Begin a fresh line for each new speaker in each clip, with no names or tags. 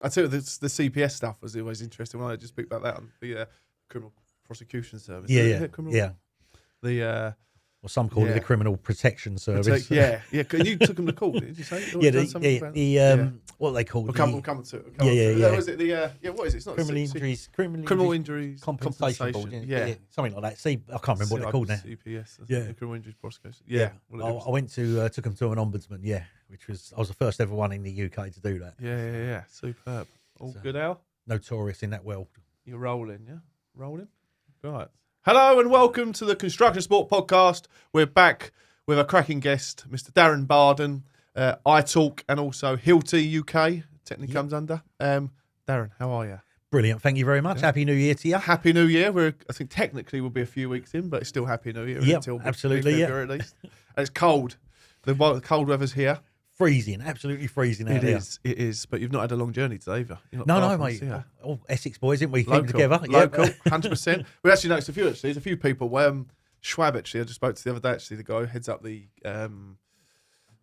I tell you, the CPS stuff was always interesting. When I just picked about that on the criminal prosecution service.
Yeah. Or some call it the Criminal Protection Service.
Yeah. And you took them to court, did you say?
What are they called?
We'll come to it. Was it what is it? It's not
criminal injuries
compensation
board. Yeah, something like that. See, I can't remember what they're called now.
CPS. Criminal injuries prosecution.
I went to took them to an ombudsman. Yeah, I was the first ever one in the UK to do that.
Yeah. Superb. All good, Al.
Notorious in that world.
You're rolling, yeah? Rolling? Right. Hello and welcome to the Construction Sport Podcast. We're back with a cracking guest, Mr. Darren Barden, iTalk, and also Hilti UK, technically comes under. Darren, how are you?
Brilliant, thank you very much. Yeah. Happy New Year to you.
Happy New Year. I think technically we'll be a few weeks in, but it's still Happy New Year until
absolutely,
February at least. And it's cold. The cold weather's here.
Freezing, absolutely freezing out there.
It is. But you've not had a long journey today either.
No, mate. All Essex boys, didn't we? Came together.
Local, 100%. We actually noticed there's a few people. Schwab, actually, I just spoke to the other day, actually, the guy who heads up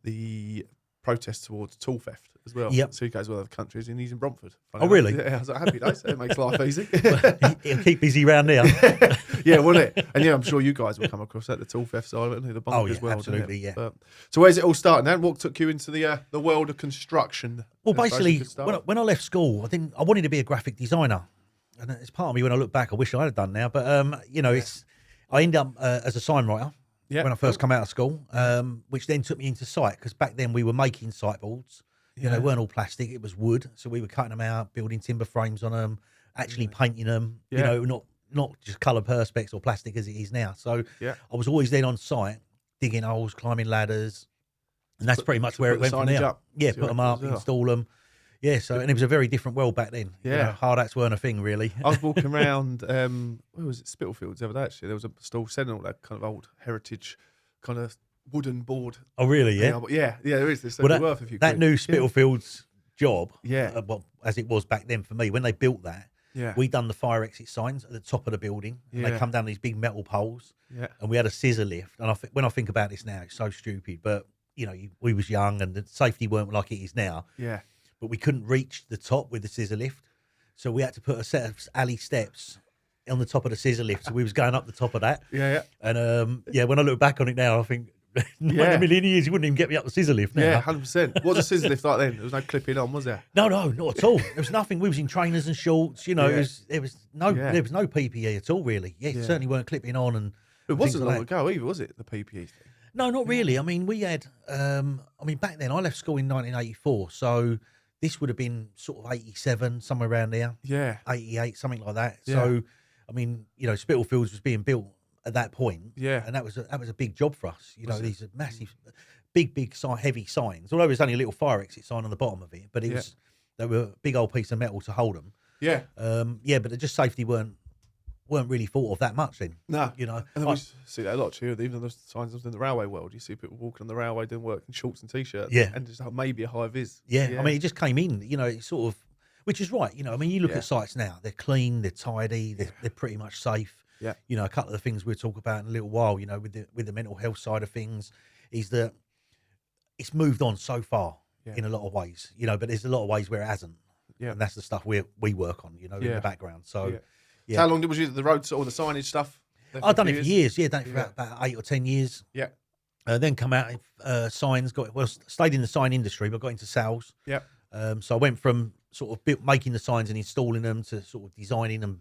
the protest towards tool theft as well.
Yep.
So he goes with other countries, and he's in Bromford.
Oh, really?
Yeah, I was like, happy days. It makes life easy.
He'll keep busy round there.
Yeah, won't it? And I'm sure you guys will come across that, the tool theft side of it, the bunk as well.
Absolutely, yeah.
So where's it all starting then? What took you into the world of construction?
Well, basically, when I left school, I wanted to be a graphic designer. And it's part of me when I look back, I wish I had done now. But, I ended up as a sign writer when I first come out of school, which then took me into site, because back then we were making site boards. They weren't all plastic, it was wood. So we were cutting them out, building timber frames on them, actually painting them, not just colour perspex or plastic as it is now. So I was always then on site, digging holes, climbing ladders. And that's pretty much where it went from there. Yeah, put them up, install them. Yeah, and it was a very different world back then.
Yeah.
Hard hats weren't a thing, really.
I was walking around, where was it, Spitalfields the other day, actually. There was a stall selling all that kind of old heritage kind of wooden board.
Oh, really? Yeah?
Yeah, there is. There's worth a few
that new Spitalfields job,
yeah.
As it was back then for me, when they built that, we done the fire exit signs at the top of the building. And they come down these big metal poles. Yeah. And we had a scissor lift. And when I think about this now, it's so stupid. But, we was young and the safety weren't like it is now.
Yeah.
But we couldn't reach the top with the scissor lift. So we had to put a set of alley steps on the top of the scissor lift. So we was going up the top of that.
Yeah.
And, when I look back on it now, I think, not in a million years, you wouldn't even get me up the scissor lift now.
Yeah, 100%. What was a scissor lift like then? There was no clipping on, was there?
No, not at all. There was nothing. We was in trainers and shorts. There was no PPE at all, really. Yeah, certainly weren't clipping on. And
it wasn't long ago either, was it, the PPE thing?
No, not really. I mean, we had, back then I left school in 1984. So this would have been sort of 87, somewhere around there.
Yeah.
88, something like that.
Yeah.
So, Spitalfields was being built at that point.
Yeah.
And that was a big job for us. These are massive, big heavy signs. Although there's only a little fire exit sign on the bottom of it, but they were a big old piece of metal to hold them.
Yeah.
But just safety weren't really thought of that much then.
No. And then we see that a lot too. Even those signs in the railway world, you see people walking on the railway doing work in shorts and t-shirts.
Yeah.
And just maybe a high vis.
Yeah. I mean, it just came in, it's sort of, which is right. You look at sites now, they're clean, they're tidy, they're pretty much safe.
Yeah.
A couple of the things we'll talk about in a little while, with the mental health side of things, is that it's moved on so far in a lot of ways, but there's a lot of ways where it hasn't. Yeah. And that's the stuff we work on, in the background. So,
So how long was you the road or the signage stuff?
I've done it for years. Yeah, done it for about 8 or 10 years.
Yeah.
Then come out of signs, stayed in the sign industry, but got into sales.
Yeah.
So I went from sort of making the signs and installing them to sort of designing them,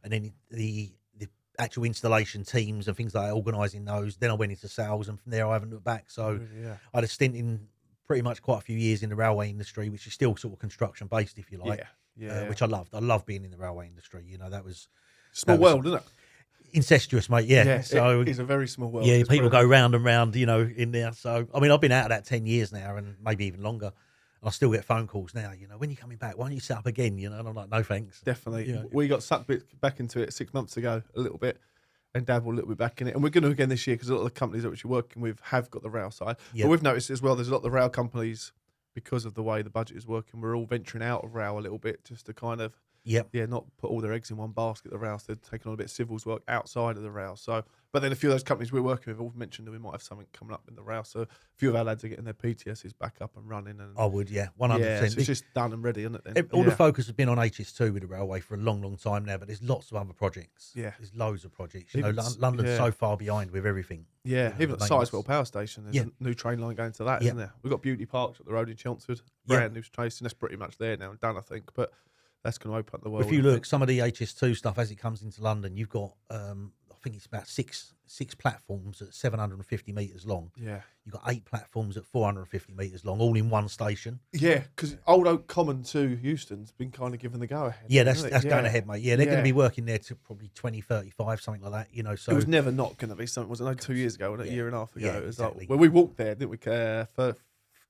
and then the actual installation teams and things like that, organising those. Then I went into sales, and from there I haven't looked back. So I had a stint in pretty much quite a few years in the railway industry, which is still sort of construction based, if you like. Which I loved. I love being in the railway industry. That was
small world, isn't it?
Incestuous, mate. Yeah. So
it's a very small world.
Yeah, people go round and round, in there. So I've been out of that 10 years now, and maybe even longer. I still get phone calls now, when are you coming back? Why don't you set up again? And I'm like, no thanks.
Definitely. We got sucked back into it 6 months ago, a little bit, and dabbled a little bit back in it. And we're going to again this year, because a lot of the companies that we're working with have got the rail side. But we've noticed as well, there's a lot of the rail companies, because of the way the budget is working, we're all venturing out of rail a little bit, just to kind of
Yep.
Yeah, not put all their eggs in one basket, the Rouse. They're taking on a bit of civils work outside of the Rouse. So, but then a few of those companies we're working with all mentioned that we might have something coming up in the Rouse. So a few of our lads are getting their PTSs back up and running. And
I would, 100%.
yeah, so it's just done and ready, isn't it then?
All the focus has been on HS2 with the railway for a long, long time now, but there's lots of other projects.
Yeah.
There's loads of projects.
Even
London's so far behind with everything.
Yeah, even at Sizewell Power Station, there's a new train line going to that, isn't there? We've got Beauty Parks up the road in Chelmsford, brand new station. That's pretty much there now and done, I think. But that's going to open up the world.
If you look, some of the HS2 stuff as it comes into London, you've got, I think it's about six platforms at 750 metres long.
Yeah.
You've got 8 platforms at 450 metres long, all in one station.
Yeah, because Old Oak Common to Euston's been kind of given the go ahead.
Yeah, that's going ahead, mate. Yeah, they're going to be working there to probably 2035, something like that. So
it was never not going to be something, was it? No, 2 years ago, wasn't it? A year and a half ago.
Yeah,
it was
exactly.
like, well, we walked there, didn't we? For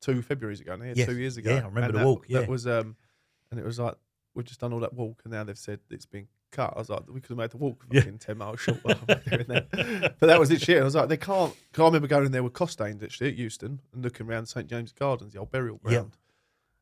2 Februaries ago, now, 2 years ago.
Yeah, I remember the walk.
That was, and it was like, we've just done all that walk, and now they've said it's been cut. I was like, we could have made the walk fucking 10 miles short. But that was it. Shit. I was like, they can't. Cause I remember going in there with Costain actually at Euston and looking around St James's Gardens, the old burial ground,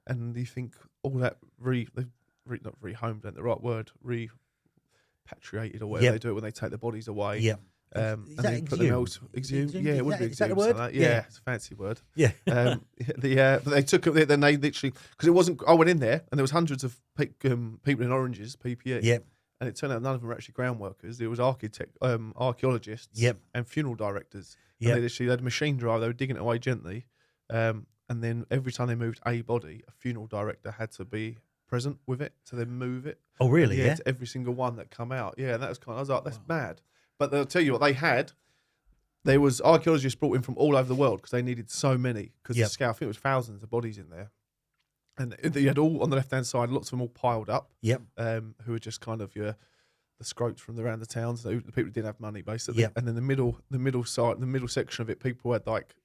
and you think all that not rehomed, ain't the right word, repatriated or whatever they do it when they take the bodies away.
Yeah.
And they put them else exhumed. Yeah, it would be
Is that the
exhumed.
word?
Yeah, it's a fancy word.
Yeah.
But they took it. Then they literally, because it wasn't. I went in there and there was hundreds of people in oranges, PPE.
Yep.
And it turned out none of them were actually ground workers. There was archaeologists.
Yep.
And funeral directors.
Yep.
And they literally had a machine drive. They were digging it away gently. And then every time they moved a body, a funeral director had to be present with it to then move it.
Oh, really? Yeah.
To every single one that come out. Yeah, and that was I was like, that's mad. But they'll tell you what they had. There was archaeologists brought in from all over the world because they needed so many. Because the scale, I think it was thousands of bodies in there. And you had all on the left hand side, lots of them all piled up.
Yep.
Who were just kind of the scrotes from around the towns, the people who didn't have money basically.
Yep.
And then the middle section of it, people had like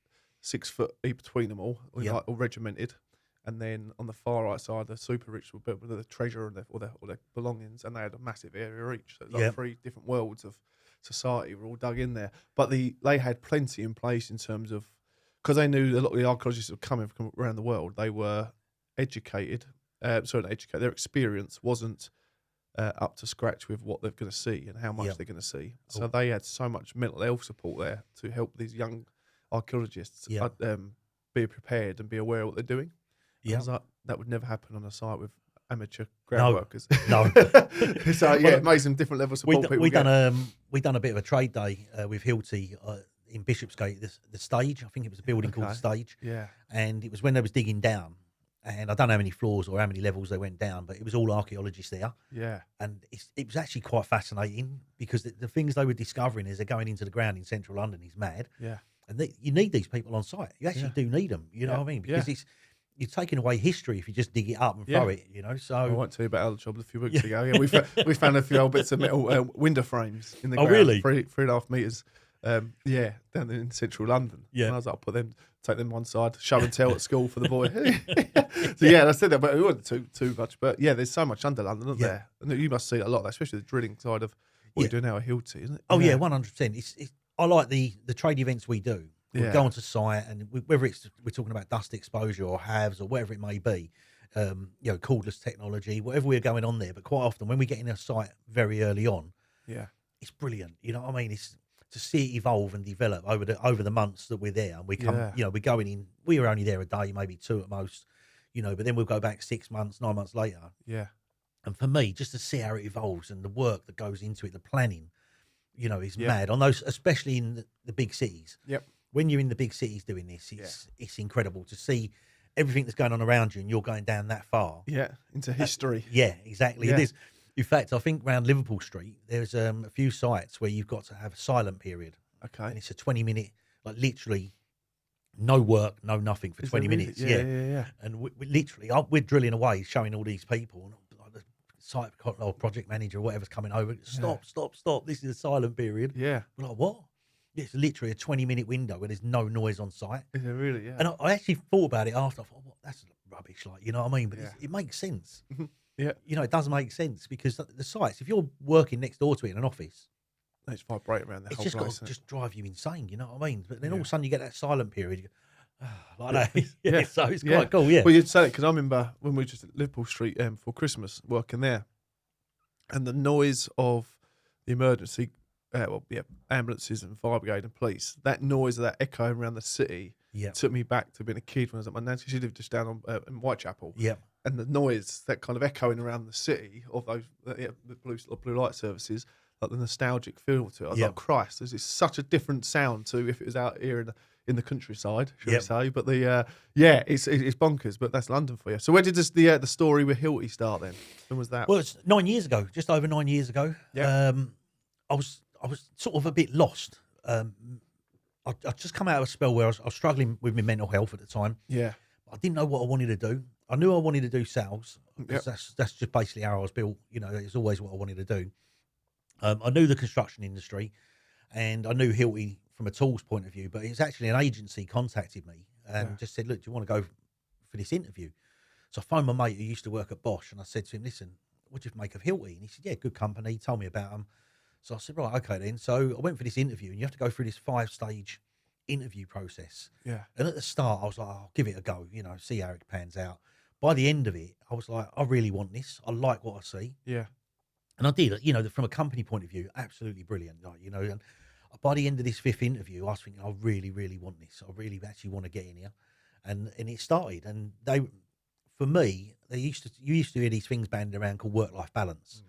6 foot between them all, like all regimented. And then on the far right side, the super rich were built with the treasure and all their belongings, and they had a massive area each. So it was like 3 different worlds of society were all dug in there. But they had plenty in place in terms of, because they knew a lot of the archaeologists were coming from around the world, they were educated. Their experience wasn't up to scratch with what they're going to see and how much they're going to see. So they had so much mental health support there to help these young archaeologists be prepared and be aware of what they're doing. I was like, that would never happen on a site with amateur ground workers.
No.
So it made some different levels of support.
We done a bit of a trade day with Hilti in Bishopsgate. The stage, I think it was a building called the Stage.
Yeah.
And it was when they was digging down, and I don't know how many floors or how many levels they went down, but it was all archaeologists there.
Yeah.
And it was actually quite fascinating because the things they were discovering as they're going into the ground in central London is mad.
Yeah.
And you need these people on site. You actually do need them. You know what I mean? Because you're taking away history if you just dig it up and throw it, So
I went to you about our job a few weeks ago. Yeah, we found a few old bits of metal window frames in the ground.
Really?
3.5 meters. Down in central London.
Yeah.
And I was like, take them one side, show and tell at school for the boy. So I said that, but it wasn't too much. But there's so much under London, isn't there? And you must see a lot of that, especially the drilling side of what you do now at Hilti, isn't it?
Oh yeah, 100%. I like the trade events we do. We go onto site, and whether we're talking about dust exposure or halves or whatever it may be, cordless technology, whatever we're going on there. But quite often, when we get in a site very early on, it's brilliant. You know what I mean? It's to see it evolve and develop over the months that we're there, and we come, we're going in. We were only there a day, maybe 2 at most, But then we'll go back 6 months, 9 months later.
Yeah.
And for me, just to see how it evolves and the work that goes into it, the planning, is mad on those, especially in the big cities.
Yep.
When you're in the big cities doing this, it's incredible to see everything that's going on around you, and you're going down that far.
Yeah, into history.
Exactly.
Yeah.
It is. In fact, I think around Liverpool Street, there's a few sites where you've got to have a silent period.
Okay.
And it's a 20-minute, like literally no work, no nothing for 20 minutes.
Yeah.
And we literally, we're drilling away, showing all these people, and the site or project manager or whatever's coming over, stop. This is a silent period.
Yeah.
We're like, what? It's literally a 20-minute window where there's no noise on site.
Is it really? Yeah.
And I actually thought about it after. I thought, well, that's rubbish, you know what I mean? But it makes sense.
Yeah.
It does make sense because the sites, if you're working next door to it in an office,
they just vibrate around the whole place.
It's just drive you insane, you know what I mean? But then all of a sudden you get that silent period, you go, like that. So it's quite cool,
Well, you'd say it because I remember when we were just at Liverpool Street for Christmas working there, and the noise of the emergency, ambulances and fire brigade and police, that noise of that echoing around the city took me back to being a kid when I was at my nan's. She lived just down on in Whitechapel.
Yeah.
And the noise, that kind of echoing around the city of those the blue light services, like the nostalgic feel to it. I was like, Christ, this is such a different sound to if it was out here in the countryside, should we say? But it's bonkers. But that's London for you. So where did the story with Hilti start then? When was that?
Well, it's 9 years ago, just over 9 years ago.
Yeah.
I was sort of a bit lost. I'd just come out of a spell where I was struggling with my mental health at the time.
Yeah.
I didn't know what I wanted to do. I knew I wanted to do sales.
Yep.
That's just basically how I was built. You know, it's always what I wanted to do. I knew the construction industry, and I knew Hilti from a tools point of view. But it's actually an agency contacted me and just said, "Look, do you want to go for this interview?" So I phoned my mate who used to work at Bosch, and I said to him, "Listen, what do you make of Hilti?" And he said, "Yeah, good company." He told me about them. So I said, "Right, okay then." So I went for this interview, and you have to go through this 5-stage interview process.
Yeah.
And at the start, I was like, "I'll give it a go, you know, see how it pans out." By the end of it, I was like, "I really want this. I like what I see."
Yeah.
And I did, you know, from a company point of view, absolutely brilliant. Like, you know, and by the end of this 5th interview, I was thinking, I really, really want this. I really actually want to get in here. And it started. And for me, you used to hear these things banded around called work-life balance.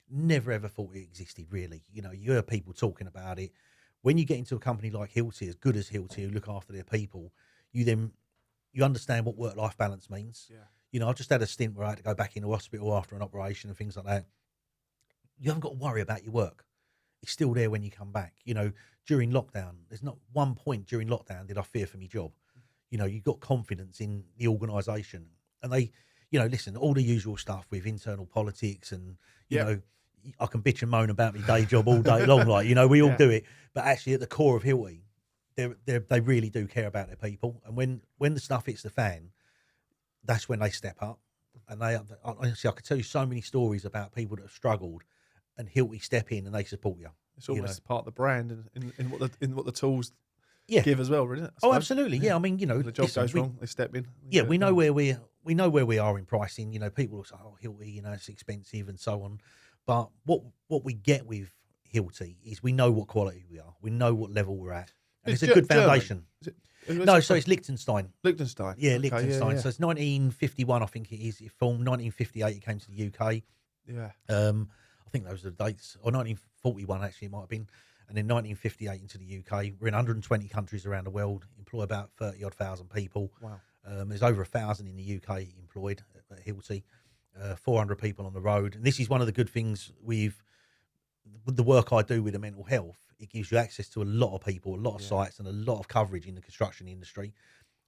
Never ever thought it existed, really. You know, you hear people talking about it. When you get into a company like Hilti, as good as Hilti, who look after their people, you understand what work-life balance means.
Yeah.
You know, I just had a stint where I had to go back into hospital after an operation and things like that. You haven't got to worry about your work. It's still there when you come back. You know, during lockdown, there's not one point during lockdown did I fear for my job. You know, you've got confidence in the organisation. And they, you know, listen, all the usual stuff with internal politics and, you know, I can bitch and moan about my day job all day long. Like, you know, we all do it. But actually at the core of Hilti, they really do care about their people. And when the stuff hits the fan, that's when they step up. And honestly, I could tell you so many stories about people that have struggled and Hilti step in and they support you.
It's almost part of the brand in what the tools
yeah.
give as well, isn't it?
Oh, absolutely. Yeah. I mean, you know,
the job goes wrong, they step in.
Yeah, we know where we are in pricing. You know, people will say, "Oh, Hilti, you know, it's expensive," and so on. But what we get with Hilti is we know what quality we are. We know what level we're at, and it's a good foundation. No, so it's Liechtenstein.
Liechtenstein.
Yeah,
Okay,
Liechtenstein.
yeah.
So it's 1951, I think it is. It formed 1958. It came to the UK.
Yeah.
I think those are the dates, or 1941 actually it might have been, and then 1958 into the UK. We're in 120 countries around the world, employ about 30-odd thousand people.
Wow.
There's over 1,000 in the UK employed at Hilti, 400 people on the road. And this is one of the good things with the work I do with the mental health. It gives you access to a lot of people, a lot of sites, and a lot of coverage in the construction industry.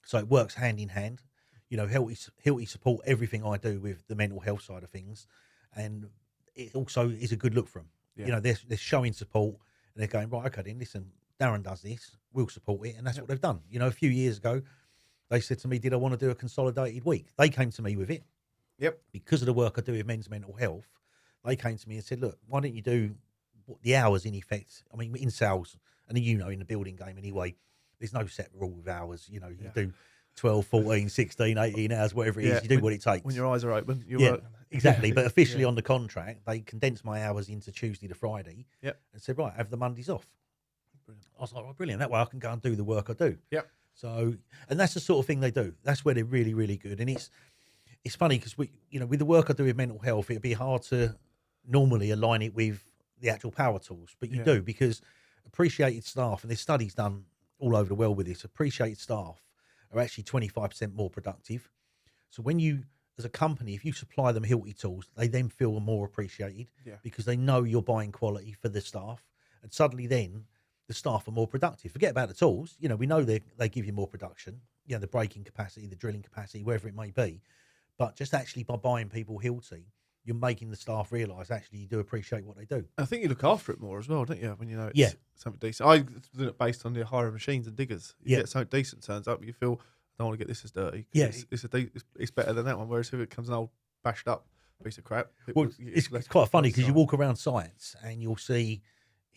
So it works hand in hand. You know, Hilti support everything I do with the mental health side of things, and it also is a good look for them. Yeah. You know, they're showing support, and they're going, right, okay, then listen, Darren does this, we'll support it, and that's what they've done. You know, a few years ago, they said to me, did I want to do a consolidated week? They came to me with it.
Yep.
Because of the work I do with men's mental health, they came to me and said, look, why don't you do the hours in effect? I mean, in sales, and you know, in the building game anyway, there's no set rule with hours. You know, you do 12, 14, 16, 18 hours, whatever it is, you do what it takes.
When your eyes are open, you work.
Exactly. But officially on the contract, they condensed my hours into Tuesday to Friday and said, right, have the Mondays off. Brilliant. I was like, well, brilliant. That way I can go and do the work I do.
Yep.
So, and that's the sort of thing they do. That's where they're really, really good. And it's funny because with the work I do with mental health, it'd be hard to normally align it with the actual power tools, but you do, because appreciated staff, and there's studies done all over the world with this, appreciated staff are actually 25% more productive. So when you, as a company, if you supply them Hilti tools, they then feel more appreciated because they know you're buying quality for the staff, and suddenly then the staff are more productive. Forget about the tools. You know, we know they give you more production, you know, the braking capacity, the drilling capacity, wherever it may be. But just actually by buying people Hilti, you're making the staff realise actually you do appreciate what they do.
I think you look after it more as well, don't you? When you know it's something decent. I do it based on the hire of machines and diggers. You get something decent turns up, you feel, I don't want to get this as dirty. It's better than that one. Whereas if it comes an old bashed up piece of crap,
it's quite funny because you walk around sites and you'll see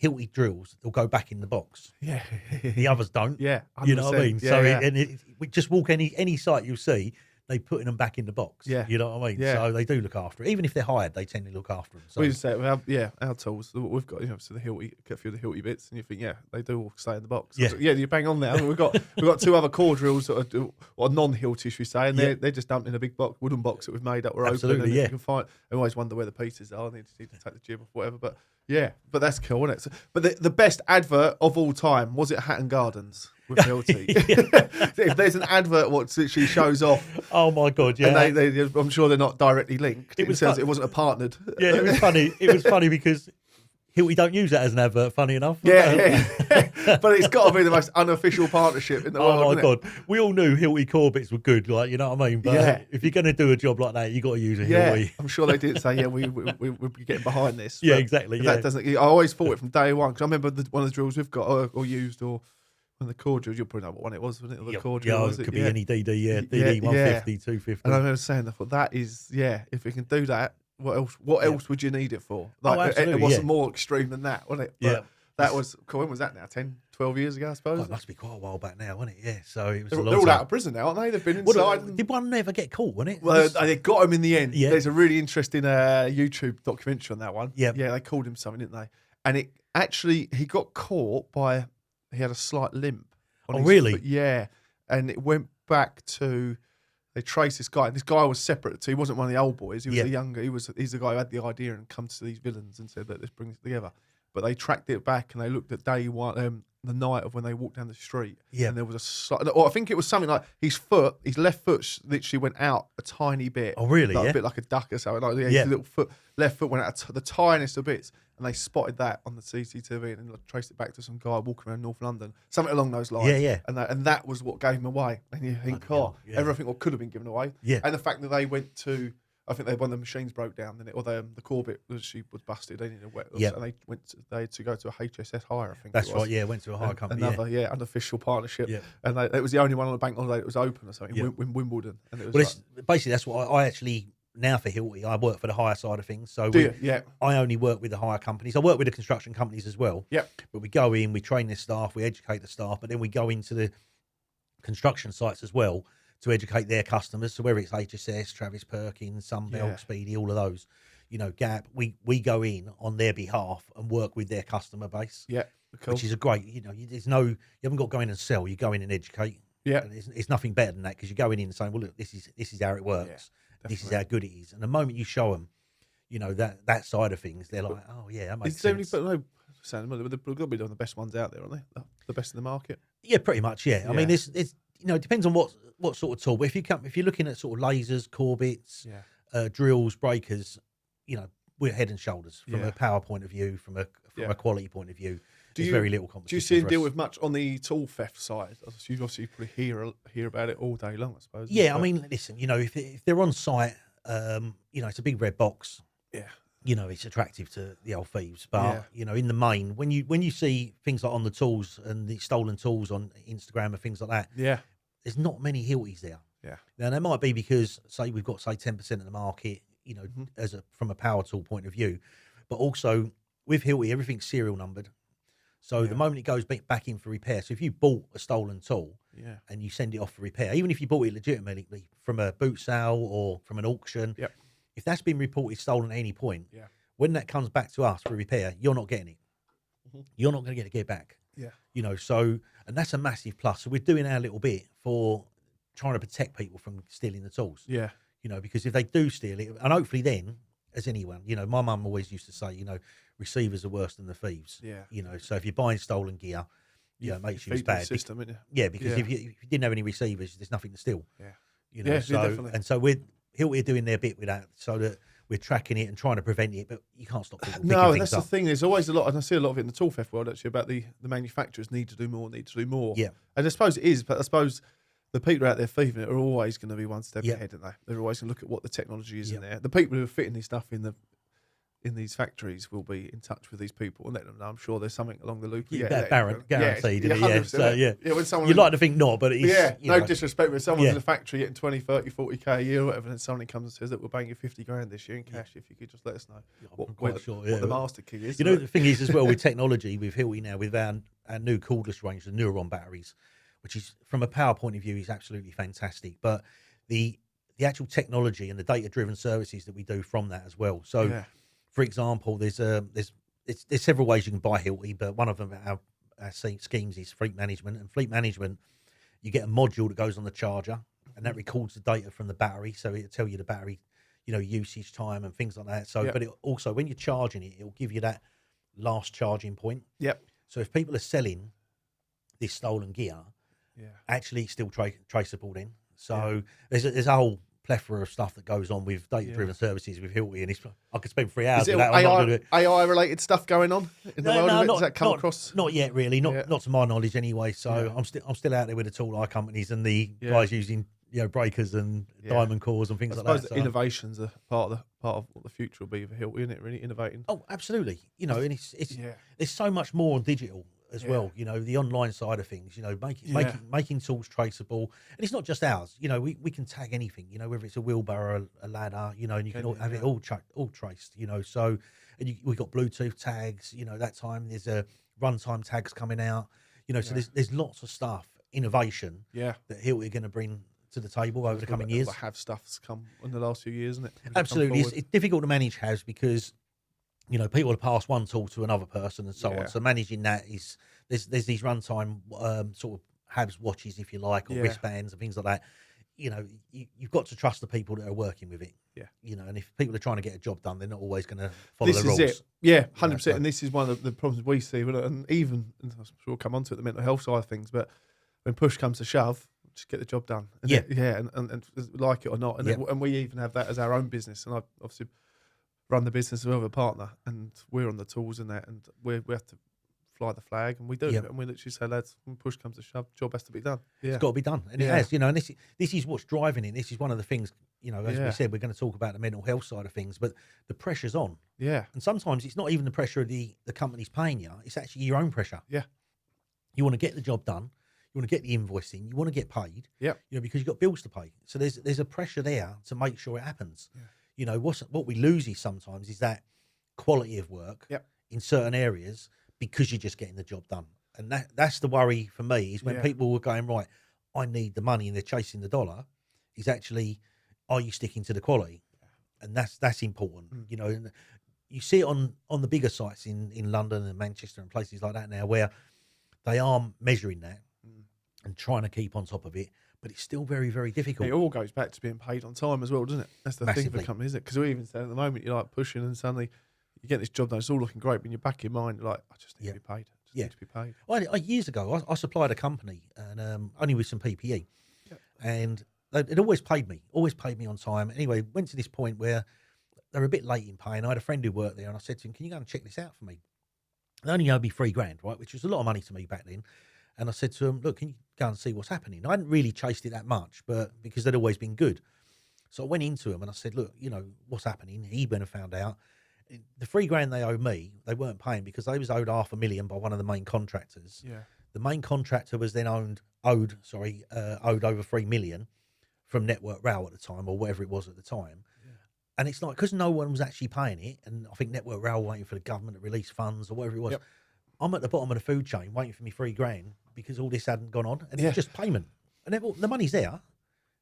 Hilti drills. They'll go back in the box.
Yeah,
the others don't.
Yeah, 100%.
You know what I mean. So we just walk any site you'll see. they putting them back in the box.
Yeah.
You know what I mean?
Yeah.
So they do look after it. Even if they're hired, they tend to look after them. So
We just say, our tools, we've got, so the Hilti, a few of the Hilti bits, and you think, they do all stay in the box.
Yeah.
You bang on there. We've got 2 other core drills that are or non-Hilti, should we say, and they're just dumped in a big wooden box that we've made that we're
Absolutely,
open. And
yeah.
you can find. I always wonder where the pieces are. They just need to take the jib off, whatever. But but that's cool, isn't it? So, but the best advert of all time, was it Hatton Gardens with Hilti? If there's an advert what literally shows off.
Oh my God, yeah.
And they I'm sure they're not directly linked. It wasn't a partnered.
Yeah, it was funny. It was funny because Hilti don't use that as an advert, funny enough.
Yeah. But it's got to be the most unofficial partnership in the world.
Oh my God. We all knew Hilti Corbetts were good, like, you know what I mean? But if you're going to do a job like that, you got to use a Hilti.
I'm sure they did say, we're getting behind this.
Yeah, exactly. Yeah.
That doesn't. I always thought it from day one, because I remember one of the drills we've got or used, or one of the core drills, you'll probably know what one it was, wasn't it? Or the core drill,
it could be any DD, DD 150, 250.
And I remember saying, I thought, that is, if we can do that, what else would you need it for? Like, it wasn't more extreme than that, wasn't it? But that was cool. When was that now? 10, 12 years ago, I suppose.
Oh, it must be quite a while back now, wasn't it? Yeah. So it was
they're all out of prison now, aren't they? They've been inside.
Did one never get caught, wasn't it?
Well, they got him in the end.
Yeah.
There's a really interesting YouTube documentary on that one.
Yeah.
Yeah, they called him something, didn't they? And he got caught by, he had a slight limp.
Oh, really?
Foot. Yeah. And it went back to, they traced this guy. And this guy was separate. So he wasn't one of the old boys. He was the younger. He's the guy who had the idea and come to these villains and said, let's bring it together. But they tracked it back and they looked at day one, the night of when they walked down the street. Yeah. And there was a slight, or I think it was something like his left foot literally went out a tiny bit.
Oh, really?
Like a bit like a duck or something. Like, his little left foot went out the tiniest of bits. And they spotted that on the CCTV and traced it back to some guy walking around North London, something along those lines.
Yeah.
And that was what gave him away. And you think, everything what could have been given away.
Yeah.
And the fact that they went to, I think one of the machines broke down, or the Corbett she was busted. They needed a wet, and they had to go to a HSS hire. I think
that's right. Yeah, went to a hire company.
Another unofficial partnership. Yeah. And it was the only one on the bank holiday that was open or something in Wimbledon. And it was
basically that's what I actually. Now for Hilti, I work for the hire side of things. So I only work with the hire companies. I work with the construction companies as well.
Yeah.
But we go in, we train their staff, we educate the staff, but then we go into the construction sites as well to educate their customers. So whether it's HSS, Travis Perkins, Sunbelt, Speedy, all of those, Gap, we go in on their behalf and work with their customer base.
Yeah. Cool.
Which is a great, you haven't got to go in and sell. You go in and educate.
Yeah.
And it's nothing better than that, because you're going in and saying, well, look, this is how it works. Yeah. This is how good it is. And the moment you show them, that side of things, they're like, oh, yeah, that makes sense.
They've got to be one of the best ones out there, aren't they? The best in the market.
Yeah, pretty much, yeah. I mean, it's it depends on what sort of tool. But if you're looking at sort of lasers, Corbetts, drills, breakers, we're head and shoulders from a power point of view, from a quality point of view. There's very little competition.
Do you see and deal with much on the tool theft side? You obviously probably hear about it all day long, I suppose.
Yeah, I mean, listen, if they're on site, it's a big red box.
Yeah.
It's attractive to the old thieves, but in the main, when you see things like on the tools and the stolen tools on Instagram and things like that, there's not many Hiltis there.
Yeah.
Now there might be because we've got 10% of the market, from a power tool point of view, but also with Hilti, everything's serial numbered. So the moment it goes back in for repair, so if you bought a stolen tool and you send it off for repair, even if you bought it legitimately from a boot sale or from an auction, if that's been reported stolen at any point, when that comes back to us for repair, you're not getting it. You're not going to get it back. Yeah. So, and that's a massive plus. So we're doing our little bit for trying to protect people from stealing the tools.
Yeah.
Because if they do steal it, and hopefully then, as anyone, my mum always used to say, receivers are worse than the thieves.
Yeah.
So if you're buying stolen gear, it makes you as bad.
System, isn't it?
Yeah, because if you didn't have any receivers, there's nothing to steal.
Yeah. Definitely.
And so we're doing their bit with that, so that we're tracking it and trying to prevent it, but you can't stop people.
No, that's the thing. There's always a lot, and I see a lot of it in the tool theft world actually, about the manufacturers need to do more. Yeah. And I suppose it is, but I suppose the people out there thieving it are always going to be one step ahead, aren't they? They're always going to look at what the technology is in there. The people who are fitting this stuff in these factories will be in touch with these people and let them know. I'm sure there's something along the loop.
Guaranteed.
When someone,
you'd like to think not, but it's,
no disrespect, but someone's in a factory getting 20, 30, 40k a year or whatever, and somebody comes and says that we're paying you 50 grand this year in cash. If you could just let us know what the master key is.
The thing is as well with technology, with Hilti now, with our new cordless range, the Neuron batteries, which is from a power point of view is absolutely fantastic. But the the actual technology and the data-driven services that we do from that as well. So, for example, there's several ways you can buy Hilti, but one of them our schemes is fleet management. And fleet management, you get a module that goes on the charger, and that records the data from the battery, so it'll tell you the battery, usage time and things like that. So, but it also, when you're charging it, it'll give you that last charging point.
Yep.
So if people are selling this stolen gear, actually it's still traceable then. So there's a whole plethora of stuff that goes on with data-driven services with Hilti, and I could spend 3 hours with that.
AI-related stuff going on in the world of it? Does that come across?
Not yet, really. Not to my knowledge, anyway. So I'm still out there with the tool eye companies and the guys using breakers and diamond cores and things like that. I suppose
innovations are part of what the future will be for Hilti, isn't it? Really innovating.
Oh, absolutely. And it's there's so much more on digital as well. The online side of things. Making tools traceable, and it's not just ours. We can tag anything. Whether it's a wheelbarrow, a ladder. And you can have it all traced. So, and we've got Bluetooth tags. That time there's a runtime tags coming out. So there's lots of stuff, innovation. That Hilti are going to bring to the table over the coming years.
The have stuff's come in the last few years, isn't it?
Absolutely. It's difficult to manage haves because people pass one tool to another person and so on. So managing that is there's these runtime sort of habs watches, if you like, or wristbands and things like that. You've got to trust the people that are working with it. And if people are trying to get a job done, they're not always going to follow the rules.
This is it. Yeah, 100%. And this is one of the problems we see, and even I'm sure we'll come on to it, the mental health side of things. But when push comes to shove, just get the job done. And like it or not. And we even have that as our own business. And I obviously run the business with a partner, and we're on the tools and that, and we have to fly the flag, and we do. And we literally say, lads, when push comes to shove, job has to be done.
It's got to be done. And it has, and this is what's driving it. This is one of the things, as we said, we're going to talk about the mental health side of things, but the pressure's on.
Yeah.
And sometimes it's not even the pressure of the company's paying you, it's actually your own pressure.
Yeah. You
want to get the job done. You want to get the invoicing. You want to get paid.
Yeah.
Because you've got bills to pay. So there's a pressure there to make sure it happens. Yeah. What we lose is sometimes is that quality of work in certain areas because you're just getting the job done. And that's the worry for me is when people were going, right, I need the money and they're chasing the dollar, is actually, are you sticking to the quality? And that's important. And you see it on the bigger sites in London and Manchester and places like that now where they are measuring that and trying to keep on top of it, but it's still very, very difficult.
It all goes back to being paid on time as well, doesn't it? That's the thing for the company, isn't it? Because we even say at the moment, you're like pushing and suddenly you get this job done, it's all looking great, but in your back of your mind, you're like, I just need to be paid. Need to be paid.
Well, years ago, I supplied a company and only with some PPE, and they'd always paid me on time. Anyway, went to this point where they were a bit late in paying. I had a friend who worked there, and I said to him, can you go and check this out for me? They only owed me $3,000, right, which was a lot of money to me back then. And I said to him, look, can you go and see what's happening? I hadn't really chased it that much, but because they'd always been good. So I went into him and I said, look, what's happening? He went and found out. The $3,000 they owed me, they weren't paying because they was owed $500,000 by one of the main contractors.
Yeah.
The main contractor was then owed over $3 million from Network Rail at the time, or whatever it was at the time. Yeah. And it's like, because no one was actually paying it, and I think Network Rail waiting for the government to release funds or whatever it was. Yep. I'm at the bottom of the food chain waiting for me $3,000 because all this hadn't gone on, and it's just payment. And the money's there.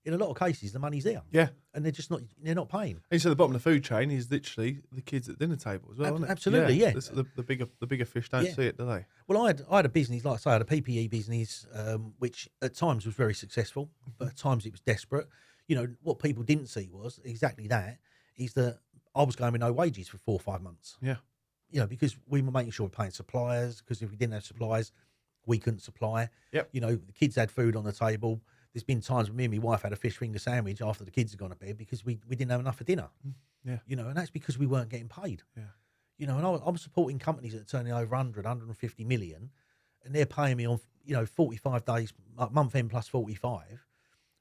In a lot of cases, the money's there.
Yeah.
And they're not paying.
And so the bottom of the food chain is literally the kids at the dinner table as well, isn't it?
Absolutely, yeah.
The bigger fish don't see it, do they?
Well, I had a business, like I say, I had a PPE business, which at times was very successful, but at times it was desperate. What people didn't see was exactly that, is that I was going with no wages for 4 or 5 months.
Yeah.
Because we were making sure we're paying suppliers, because if we didn't have suppliers, we couldn't supply.
Yep.
The kids had food on the table. There's been times when me and my wife had a fish finger sandwich after the kids had gone to bed because we didn't have enough for dinner.
Yeah.
And that's because we weren't getting paid.
Yeah.
And I'm supporting companies that are turning over 150 million, and they're paying me on, 45 days, month end plus 45.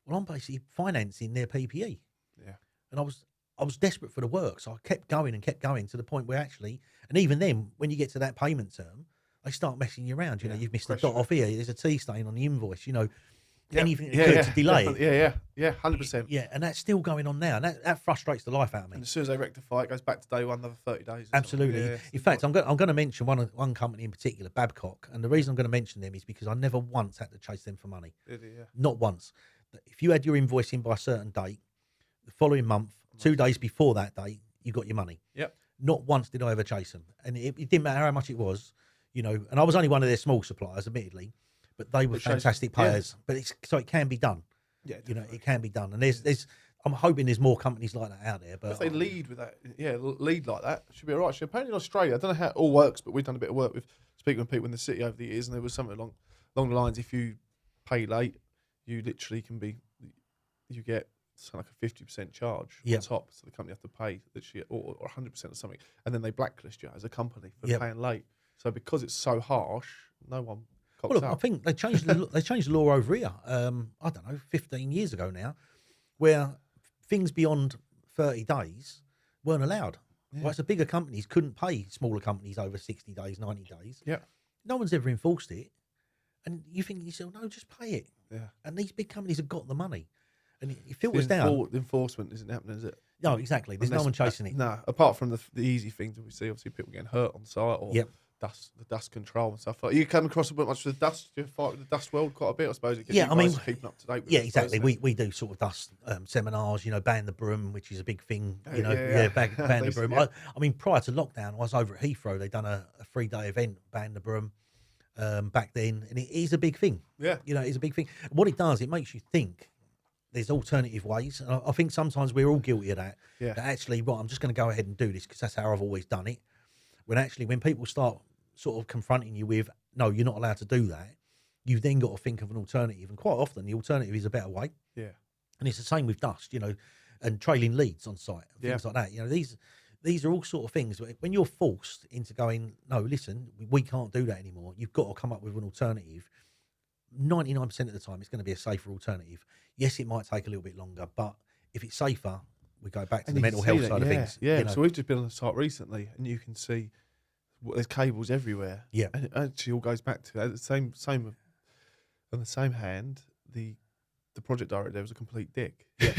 Well, I'm basically financing their PPE.
Yeah.
And I was desperate for the work, so I kept going to the point where actually, and even then, when you get to that payment term, they start messing you around. You've missed a dot off here. There's a T stain on the invoice. Anything that could to delay it.
Yeah, 100%.
Yeah, and that's still going on now. And that frustrates the life out of me.
And as soon as they rectify it, goes back to day one, another 30 days.
Absolutely.
Yeah,
in fact, I'm going to mention one company in particular, Babcock. And the reason I'm going to mention them is because I never once had to chase them for money.
Did he? Yeah.
Not once. If you had your invoice in by a certain date, The following month, 2 days before that day, you got your money.
Yep.
Not once did I ever chase them, and it didn't matter how much it was, you know. And I was only one of their small suppliers, admittedly, but they were fantastic players. Yeah. But so it can be done.
Yeah,
you know, it can be done. And there's I'm hoping there's more companies like that out there. But
if they lead with that, lead like that, should be all right. Apparently in Australia, I don't know how it all works, but we've done a bit of work with speaking with people in the city over the years, and there was something along the lines: if you pay late, you literally you get something like a 50% charge on top, so the company have to pay literally or 100% or something, and then they blacklist you as a company for paying late. So because it's so harsh, no one.
Well, look, I think they changed the law over here. I don't know, 15 years ago now, where things beyond 30 days weren't allowed. Yeah. Right, so bigger companies couldn't pay smaller companies over 60 days, 90 days.
Yeah,
no one's ever enforced it, and you think to yourself, no, just pay it.
Yeah,
and these big companies have got the money, and it filters down.
The enforcement isn't happening, is it?
No, exactly. There's no one chasing it.
No, apart from the easy things that we see, obviously people getting hurt on site or the dust control and stuff. Like, you come across a bit much with the dust. Do you fight with the dust world quite a bit? I suppose. Keeping up to date with
exactly. We do sort of dust seminars. You know, ban the broom, which is a big thing. You know, ban the broom. I mean, prior to lockdown, I was over at Heathrow. They'd done a 3-day event, ban the broom. Back then, and it is a big thing.
Yeah,
you know, it's a big thing. What it does, it makes you think. There's alternative ways, and I think sometimes we're all guilty of that.
Yeah.
That actually, right, I'm just going to go ahead and do this because that's how I've always done it. When people start sort of confronting you with, no, you're not allowed to do that, you've then got to think of an alternative, and quite often the alternative is a better way.
Yeah,
and it's the same with dust, you know, and trailing leads on site, things like that. You know, these are all sort of things when you're forced into going, no, listen, we can't do that anymore. You've got to come up with an alternative. 99% of the time, it's going to be a safer alternative. Yes, it might take a little bit longer, but if it's safer, we go back to the mental health side of things.
Yeah,
you know?
So we've just been on the site recently, and you can see there's cables everywhere.
Yeah,
and it actually all goes back to that. The same. On the same hand, the project director there was a complete dick. Yeah.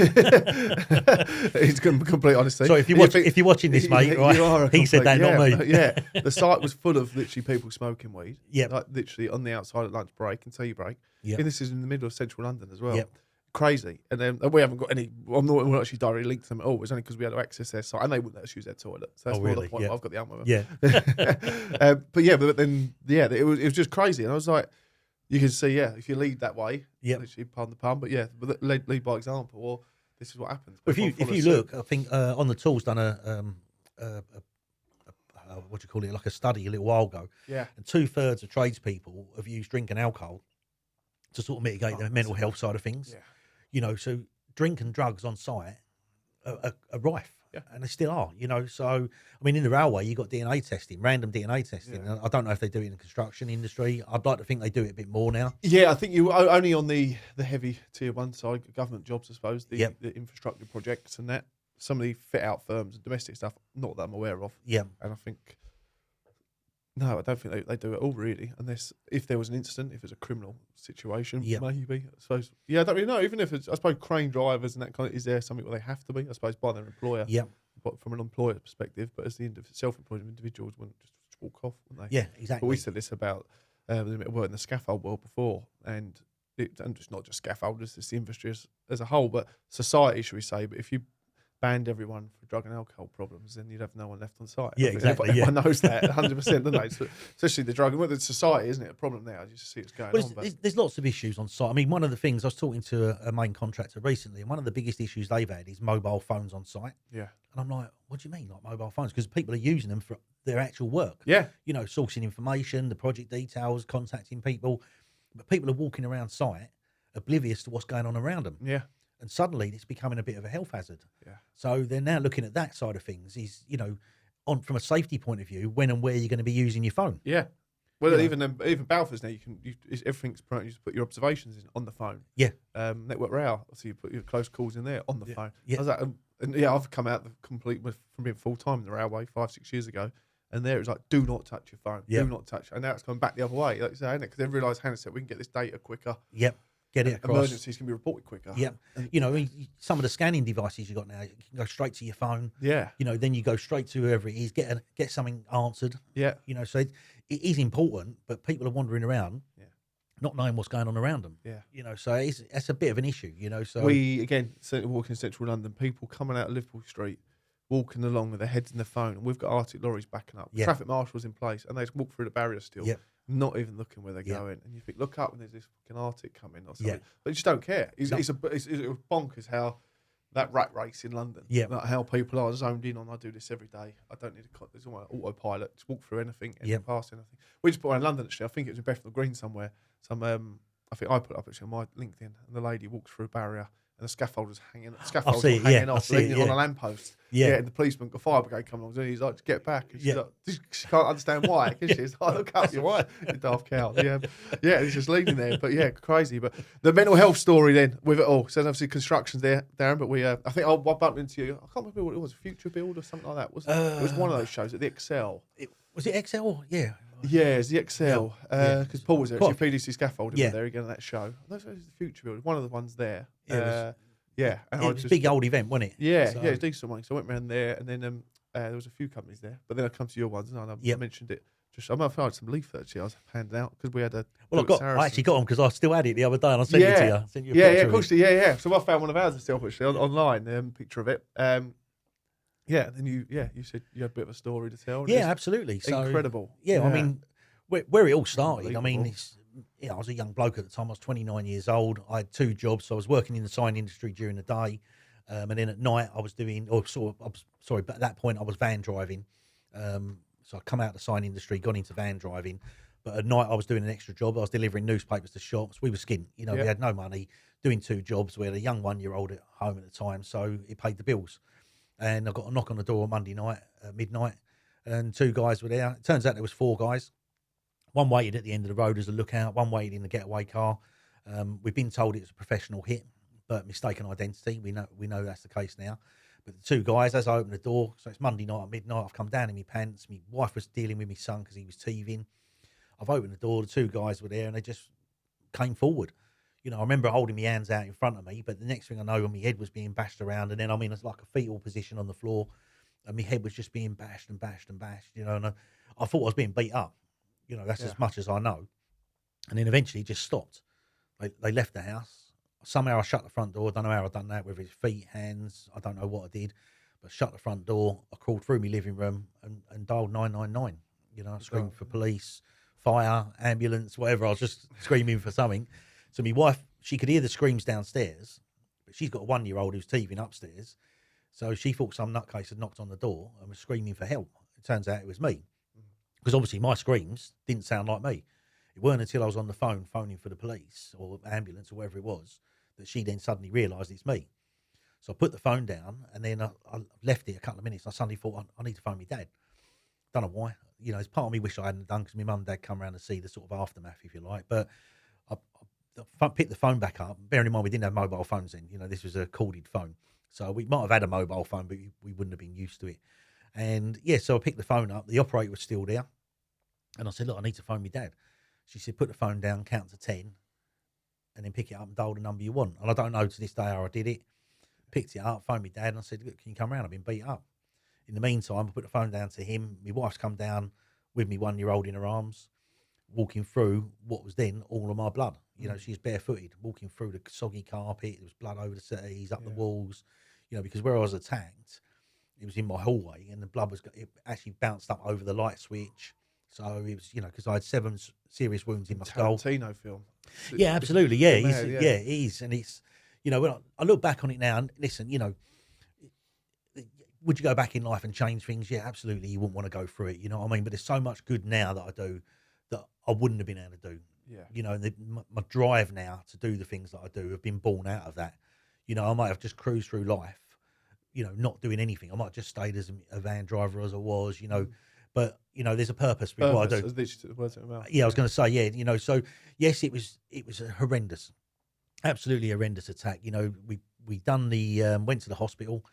He's complete honesty.
So if you're watching this, mate, right? He said that, not me.
Yeah, the site was full of literally people smoking weed.
Yeah,
like literally on the outside at lunch break and tea break.
Yeah,
and this is in the middle of central London as well.
Yeah.
Crazy. And then we haven't got any. We're not actually directly linked to them at all. It's only because we had to access their site, and they wouldn't let us use their toilet. So that's more the point. I've got the arm with them.
Yeah.
but then it was just crazy, and I was like, you can see, if you lead that way, literally, pardon the pun, but lead by example, or this is what happens.
If you look, I think on the tools done what do you call it, like a study a little while ago.
Yeah.
And 2/3 of tradespeople have used drink and alcohol to sort of mitigate the mental health side of things.
Yeah.
You know, so drink and drugs on site are rife.
Yeah.
And they still are, you know. So, I mean, in the railway, you got DNA testing, random DNA testing.
Yeah.
I don't know if they do it in the construction industry. I'd like to think they do it a bit more now.
Yeah, I think you only on the heavy tier 1 side, government jobs, I suppose, the infrastructure projects and that. Some of the fit out firms and domestic stuff, not that I'm aware of.
Yeah.
And I think, no, I don't think they do it all really, unless if there was an incident, if it's a criminal situation, maybe. I suppose. Yeah, I don't really know. Even if it's, I suppose, crane drivers and that kind of, is there something where they have to be? I suppose by their employer.
Yeah.
But from an employer perspective, but as the self-employed individuals wouldn't just walk off, wouldn't they?
Yeah, exactly.
But we said this about work in the scaffold world before, and it's not just scaffolders, it's the industry as a whole, but society, should we say? But if you banned everyone for drug and alcohol problems, then you'd have no one left on site.
Yeah, exactly.
Everyone knows that 100%, don't they? So, especially the drug and the society, isn't it? A problem now. You just see what's going on. But
there's lots of issues on site. I mean, one of the things I was talking to a main contractor recently, and one of the biggest issues they've had is mobile phones on site.
Yeah.
And I'm like, what do you mean, like mobile phones? Because people are using them for their actual work.
Yeah.
You know, sourcing information, the project details, contacting people. But people are walking around site oblivious to what's going on around them.
Yeah.
And suddenly it's becoming a bit of a health hazard.
Yeah.
So they're now looking at that side of things. Is, you know, from a safety point of view, when and where you're going to be using your phone.
Yeah. Well, even Balfour's now, everything's promoted. You just put your observations in on the phone.
Yeah.
Network rail, so you put your close calls in there on the phone.
Yeah.
I was like, and I've come out complete from being full time in the railway 5-6 years ago, and there it was like, do not touch your phone.
Yeah.
Do not touch. And now it's gone back the other way, like you say, isn't it? Because they've realised handset, we can get this data quicker.
Yep. Get it across.
Emergencies can be reported quicker.
Yeah. You know, some of the scanning devices you got now, you can go straight to your phone.
Yeah.
You know, then you go straight to whoever it is, get something answered.
Yeah.
You know, so it is important, but people are wandering around.
Yeah.
not knowing what's going on around them.
Yeah.
You know, so it's a bit of an issue, you know. So
We, again, walking in central London, people coming out of Liverpool Street, walking along with their heads in the phone, and we've got Arctic lorries backing up.
Yeah.
Traffic marshals in place, and they just walk through the barrier still,
Yeah.
not even looking where they're
Yeah.
going. And you think, look up, and there's this fucking Arctic coming or something.
Yeah.
But you just don't care. It's
No.
it's bonkers how that rat race in London,
Yeah.
like how people are zoned in on, I do this every day. I don't need there's almost autopilot. Just walk through anything, and
Yeah.
pass anything. We just put in London actually. I think it was in Bethnal Green somewhere. I think I put it up actually on my LinkedIn, and the lady walks through a barrier, and the scaffolder's hanging off, leaning on a lamppost.
Yeah.
And the policeman, the fire brigade come along, and he's like, "Just get back." And she's
Yeah.
like, she can't understand why, can she? She's like, "Look up, you're right, you daft cow." Yeah, he's just leaning there, but yeah, crazy. But the mental health story then with it all. So obviously construction's there, Darren. But we, I think I bumped into you. I can't remember what it was, Future Build or something like that. It was one of those shows at the Excel.
Was it XL? Yeah.
Yeah, it's the Excel. Because Paul was there.
Paul.
Actually, PDC scaffolding
Yeah.
there again at that show. That's the Future Build. One of the ones there.
Yeah,
And
It was a big old event, wasn't it?
Yeah,
So-
yeah, it's decent money. So I went round there, and then there was a few companies there. But then I come to your ones, and I
Yep.
mentioned it. I might have had some leaflets actually I was handing out because we had a.
Well, I actually got them because I still had it the other day, and I sent it to you. I sent you a
Yeah,
picture
of course. Yeah. So I found one of ours myself actually online, picture of it. Yeah, and then you said you had a bit of a story to tell. and
Yeah,
it's
absolutely. So
incredible.
Yeah, I mean, where it all started. I mean,
Unbelievable.
I was a young bloke at the time. I was 29 years old. I had 2 jobs. So I was working in the sign industry during the day, and then at night I was doing, but at that point I was van driving. So I come out of the sign industry, gone into van driving, but at night I was doing an extra job. I was delivering newspapers to shops. We were skint, we had no money, doing 2 jobs. We had a young 1-year-old at home at the time, so it paid the bills. And I got a knock on the door on Monday night at midnight, and 2 guys were there. It turns out there was 4 guys. One waited at the end of the road as a lookout, one waited in the getaway car. We've been told it was a professional hit, but mistaken identity. We know that's the case now. But the 2 guys, as I opened the door, so it's Monday night at midnight, I've come down in my pants. My wife was dealing with my son because he was teething. I've opened the door, the 2 guys were there, and they just came forward. I remember holding my hands out in front of me, but the next thing I know, my head was being bashed around, and then I'm in like a fetal position on the floor, and my head was just being bashed and bashed and bashed, and I thought I was being beat up. That's as much as I know. And then eventually it just stopped. They left the house. Somehow I shut the front door. I don't know how I done that, whether it's feet, hands, I don't know what I did, but shut the front door. I crawled through my living room and dialed 999. I screamed for police, fire, ambulance, whatever. I was just screaming for something. So my wife, she could hear the screams downstairs, but she's got a 1-year-old who's teething upstairs. So she thought some nutcase had knocked on the door and was screaming for help. It turns out it was me. Because obviously my screams didn't sound like me. It weren't until I was on the phone phoning for the police or ambulance or whatever it was that she then suddenly realised it's me. So I put the phone down, and then I left it a couple of minutes. I suddenly thought, I need to phone my dad. Don't know why. It's part of me wish I hadn't done, because my mum and dad come around to see the sort of aftermath, if you like. But I picked the phone back up. Bearing in mind we didn't have mobile phones then. This was a corded phone. So we might have had a mobile phone, but we wouldn't have been used to it. And so I picked the phone up. The operator was still there. And I said, look, I need to phone my dad. She said, put the phone down, count to 10, and then pick it up and dial the number you want. And I don't know to this day how I did it. Picked it up, phoned my dad, and I said, look, can you come round? I've been beat up. In the meantime, I put the phone down to him. My wife's come down with me 1-year-old in her arms, walking through what was then all of my blood. She's barefooted, walking through the soggy carpet. There was blood over the settees, up the walls, because where I was attacked, it was in my hallway, and the blood it actually bounced up over the light switch. So it was, because I had 7 serious wounds in my skull.
Tarantino film.
Yeah, absolutely. Yeah, it is. And it's, when I look back on it now, and listen, would you go back in life and change things? Yeah, absolutely. You wouldn't want to go through it, you know what I mean? But there's so much good now that I do that I wouldn't have been able to do.
Yeah.
My drive now to do the things that I do have been born out of that. I might have just cruised through life, not doing anything. I might have just stayed as a van driver as I was, but there's a purpose with what I do. Yeah, I was going to say, so yes, it was a horrendous, absolutely horrendous attack. We done went to the hospital.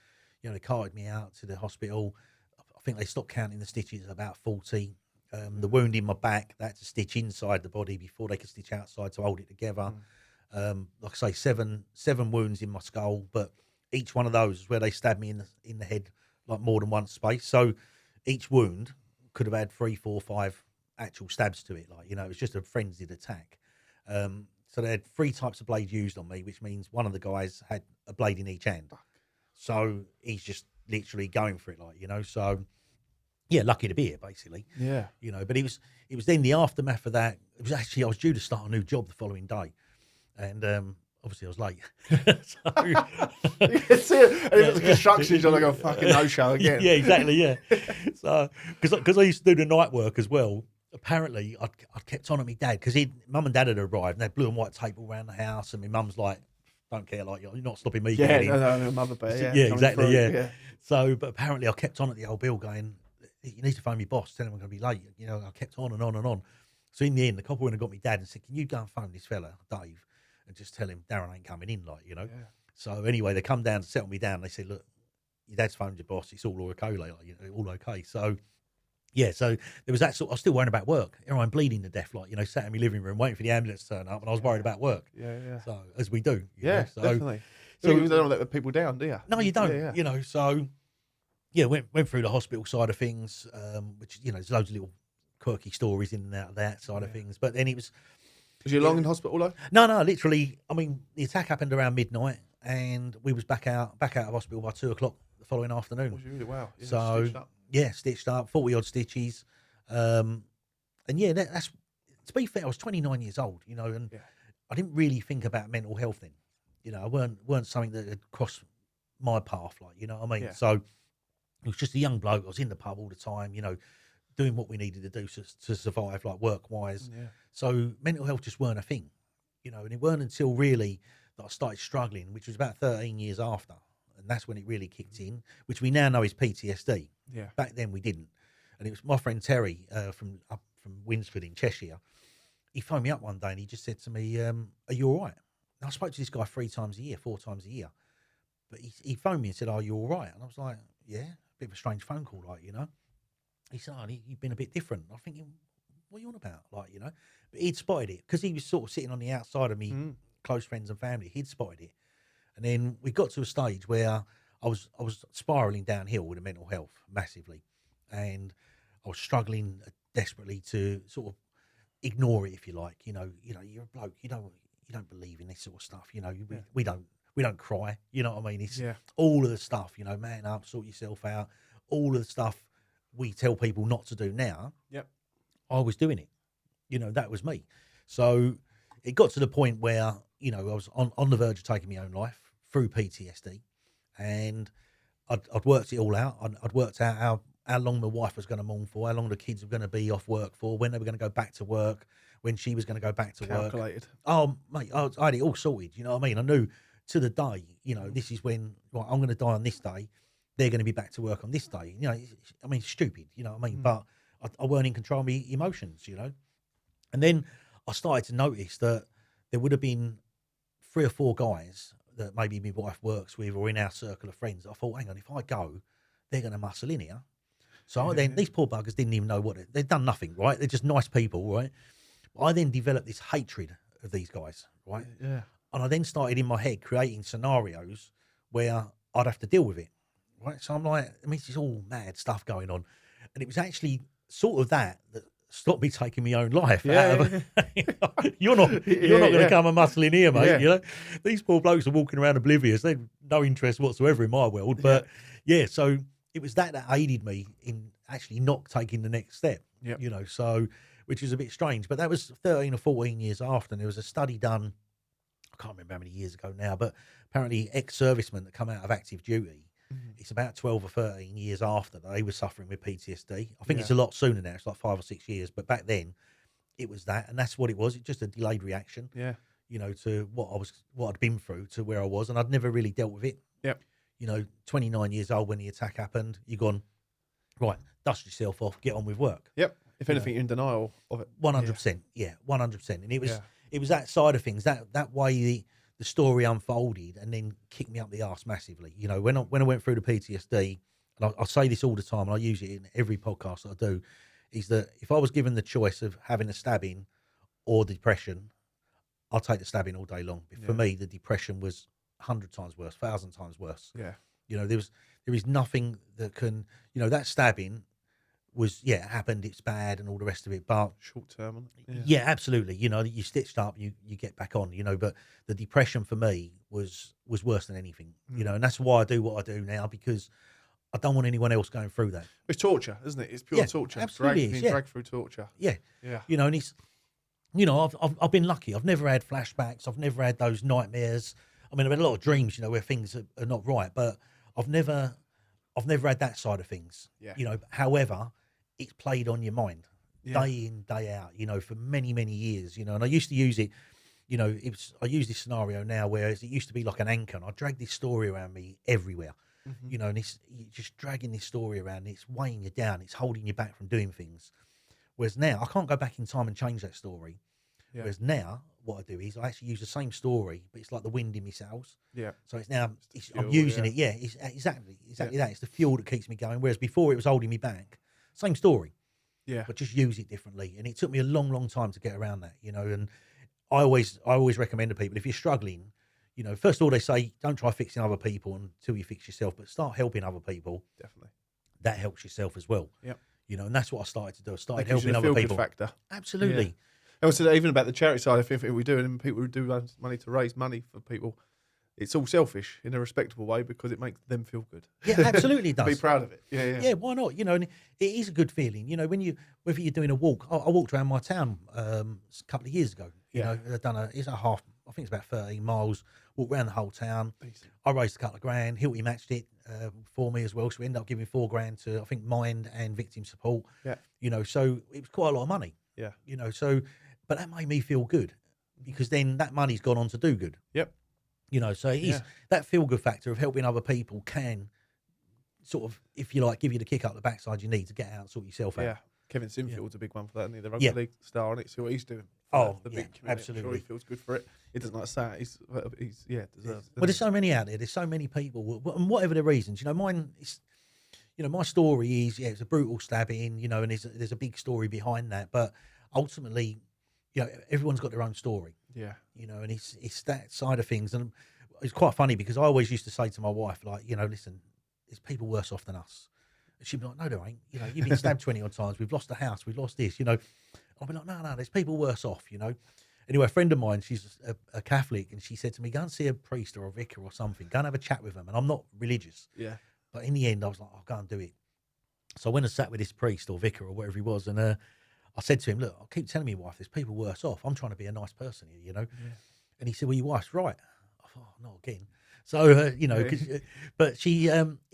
They carted me out to the hospital. I think they stopped counting the stitches at about 40. The wound in my back, they had to stitch inside the body before they could stitch outside to hold it together. Like I say, seven wounds in my skull, but each one of those is where they stabbed me in the head, like more than one space. So each wound could have had 3, 4, 5 actual stabs to it. It was just a frenzied attack. So they had 3 types of blade used on me, which means one of the guys had a blade in each hand. So he's just literally going for it, like, you know. So yeah, lucky to be here, basically.
Yeah.
You know, but it was then the aftermath of that. It was actually, I was due to start a new job the following day, and obviously I was late. So,
You can see it. And if it's a construction job, like a fucking no-show again.
yeah, exactly, yeah. So because I used to do the night work as well. Apparently, I'd kept on at my dad because mum and dad had arrived and they had blue and white tape all around the house, and my mum's like, "Don't care, like you're not stopping me."
Yeah,
getting in.
no, mother bear.
Yeah, exactly,
through,
yeah. So, but apparently, I kept on at the old bill going, "You need to phone my boss, tell him I'm going to be late." You know, I kept on and on and on. So in the end, the copper went and got me dad and said, "Can you go and phone this fella, Dave, and just tell him Darren ain't coming in, like, you know."
Yeah.
So anyway, they come down to settle me down. They said, "Look, your dad's phoned your boss. It's all okay, like, you know, all okay." So yeah, so there was that sort. I was still worrying about work. You know, I'm bleeding to death, like, you know, sat in my living room waiting for the ambulance to turn up, and I was worried about work.
Yeah.
So as we do, you know, so,
definitely.
So
you don't let the people down, do you?
no, you don't.
Yeah.
You know, so yeah, went through the hospital side of things, which, you know, there's loads of little quirky stories in and out of that side of things. But then it was.
Was you long in hospital though?
No, literally. I mean, the attack happened around midnight, and we was back out of hospital by 2:00 the following afternoon.
Was you really? Wow. Yeah,
So
stitched up.
yeah, stitched up, 40 odd stitches, and yeah, that's, to be fair, I was 29 years old, you know, and I didn't really think about mental health then. You know, I weren't something that had crossed my path, like, you know what I mean.
Yeah.
So it was just a young bloke. I was in the pub all the time, you know, doing what we needed to do to survive, like work wise.
Yeah.
So mental health just weren't a thing, you know, and it weren't until really that I started struggling, which was about 13 years after. And that's when it really kicked in, which we now know is PTSD.
Yeah.
Back then we didn't. And it was my friend Terry from Winsford in Cheshire. He phoned me up one day and he just said to me, "Are you all right?" And I spoke to this guy 4 times a year. But he phoned me and said, "Are you all right?" And I was like, "Yeah," a bit of a strange phone call, like, you know. He said, "Oh, you've been a bit different." I'm thinking, what are you on about? Like, you know. But he'd spotted it because he was sort of sitting on the outside of me, close friends and family. He'd spotted it. And then we got to a stage where I was spiraling downhill with the mental health massively. And I was struggling desperately to sort of ignore it, if you like. You know, you're a bloke, you don't believe in this sort of stuff. You know, we don't cry. You know what I mean? It's all of the stuff, you know, man up, sort yourself out, all of the stuff we tell people not to do now.
Yep.
I was doing it. You know, that was me. So it got to the point where, you know, I was on the verge of taking my own life through PTSD, and I'd worked it all out. I'd worked out how long my wife was going to mourn for, how long the kids were going to be off work for, when they were going to go back to work, when she was going to go back to
Calculated.
work. Oh, mate, I had it all sorted. You know what I mean? I knew to the day, you know, this is when, right, I'm going to die on this day. They're going to be back to work on this day. You know, I mean, stupid, you know what I mean? But I weren't in control of my emotions, you know? And then I started to notice that there would have been 3 or 4 guys that maybe my wife works with or in our circle of friends. I thought, hang on, if I go, they're going to muscle in here. So these poor buggers didn't even know they'd done nothing, right? They're just nice people, right? I then developed this hatred of these guys, right?
Yeah.
And I then started in my head creating scenarios where I'd have to deal with it, right? So I'm like, I mean, this is all mad stuff going on. And it was actually sort of that stopped me taking my own life. You're not going to come and muscle in here, mate. You know, these poor blokes are walking around oblivious. They've no interest whatsoever in my world. But so it was that aided me in actually not taking the next step.
Yep.
You know, so which is a bit strange. But that was 13 or 14 years after, and there was a study done. I can't remember how many years ago now, but apparently ex-servicemen that come out of active duty. It's about 12 or 13 years after they were suffering with PTSD. I think it's a lot sooner now. It's like 5 or 6 years. But back then, it was that. And that's what it was. It's just a delayed reaction, you know, to what I'd been through to where I was. And I'd never really dealt with it.
Yep.
You know, 29 years old when the attack happened, you're gone, right, dust yourself off, get on with work.
Yep. If anything, you're in denial of it.
100%. Yeah, 100%. And it was that side of things, that way the story unfolded and then kicked me up the arse massively. You know, when I went through the PTSD, and I say this all the time, and I use it in every podcast that I do, is that if I was given the choice of having a stabbing or depression, I'll take the stabbing all day long. For me, the depression was 100 times worse, 1,000 times worse.
Yeah.
You know, there is nothing that can, you know, that stabbing was, yeah, it happened, it's bad and all the rest of it. But
Short term.
yeah, absolutely. You know, you stitched up, you get back on, you know, but the depression for me was worse than anything, you know, and that's why I do what I do now, because I don't want anyone else going through that.
It's torture, isn't it? It's pure torture.
Absolutely,
Being dragged through torture.
Yeah.
Yeah.
You know, and it's, you know, I've been lucky. I've never had flashbacks. I've never had those nightmares. I mean, I've had a lot of dreams, you know, where things are not right, but I've never had that side of things.
Yeah.
You know, however, it's played on your mind day in, day out, you know, for many, many years, you know, and I used to use it, you know, I use this scenario now, whereas it used to be like an anchor, and I drag this story around me everywhere, you know, and you're just dragging this story around, and it's weighing you down, it's holding you back from doing things. Whereas now, I can't go back in time and change that story. Yeah. Whereas now, what I do is I actually use the same story, but it's like the wind in my sails. Yeah. So it's now, I'm using it. Yeah, it's exactly that. It's the fuel that keeps me going. Whereas before, it was holding me back. Same story. Yeah. But just use it differently. And it took me a long, long time to get around that, you know. And I always recommend to people, if you're struggling, you know, first of all, they say, don't try fixing other people until you fix yourself, but start helping other people. Definitely. That helps yourself as well. Yeah. You know, and that's what I started to do. I started helping other people. Factor. Absolutely. Yeah.
And also, even about the charity side, I think we do, and people who do money to raise money for people, it's all selfish in a respectable way because it makes them feel good.
Yeah, absolutely it does.
Be proud of it.
Yeah, why not? You know, and it is a good feeling. You know, whether you're doing a walk, I walked around my town a couple of years ago. You know, I've done it's a half. I think it's about 13 miles. Walked around the whole town. Decent. I raised a couple of grand. Hilti matched it for me as well. So we ended up giving $4,000 to, I think, Mind and Victim Support. Yeah. You know, so it was quite a lot of money. Yeah. You know, so, but that made me feel good because then that money's gone on to do good. Yep. You know, so it is that feel good factor of helping other people can sort of, if you like, give you the kick up the backside you need to get out and sort yourself out. Yeah.
Kevin Sinfield's a big one for that, isn't he? The rugby league star on it. See what he's doing. The big
absolutely.
I'm sure he feels good for it. He doesn't like say he's deserves.
Well, there's so many out there. There's so many people, and whatever the reasons, you know, mine is, you know, my story is it's a brutal stabbing, you know, and there's a big story behind that, but ultimately, you know, everyone's got their own story. Yeah. You know, and it's that side of things, and it's quite funny because I always used to say to my wife, like, you know, listen, there's people worse off than us. And she'd be like, no, there ain't. You know, you've been stabbed 20 odd times. We've lost a house. We've lost this. You know, I'll be like, no, there's people worse off. You know. Anyway, a friend of mine, she's a Catholic, and she said to me, go and see a priest or a vicar or something. Go and have a chat with them. And I'm not religious. Yeah. But in the end, I was like, I'll go and do it. So I went and sat with this priest or vicar or whatever he was, and I said to him, look, I'll keep telling my wife, there's people worse off. I'm trying to be a nice person here, you know. Yeah. And he said, well, your wife's right. I thought, oh, not again. So, you know, but he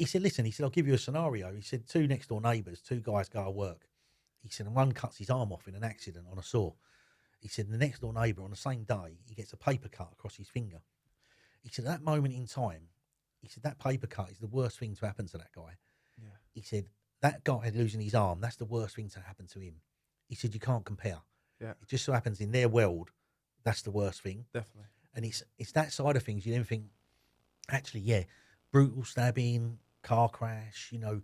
said, listen, he said, I'll give you a scenario. He said, two next door neighbours, two guys go to work. He said, and one cuts his arm off in an accident on a saw. He said, the next door neighbour on the same day, he gets a paper cut across his finger. He said, at that moment in time, he said, that paper cut is the worst thing to happen to that guy. Yeah. He said, that guy losing his arm, that's the worst thing to happen to him. He said, you can't compare. Yeah. It just so happens in their world, that's the worst thing. Definitely. And it's that side of things. You then think, actually, yeah, brutal stabbing, car crash, you know,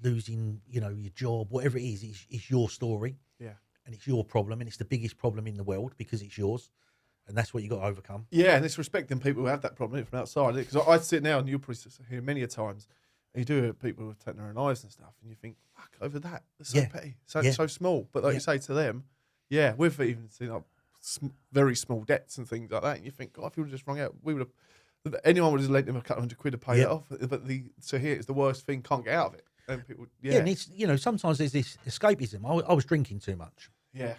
losing, you know, your job, whatever it is your story. Yeah. And it's your problem, and it's the biggest problem in the world because it's yours. And that's what you got to overcome. Yeah, and it's respecting people who have that problem from outside. Because I sit now, and you'll probably hear many a times, and you do hear people who have taken their own lives and stuff, and you think, fuck, over that. It's so petty, so small. But like you say to them, we've even seen like very small debts and things like that, and you think, God, if you would have just rung out, anyone would have lent them a couple $100 to pay it off. But so here it's the worst thing, can't get out of it. And people, and it's, you know, sometimes there's this escapism. I was drinking too much. Yeah.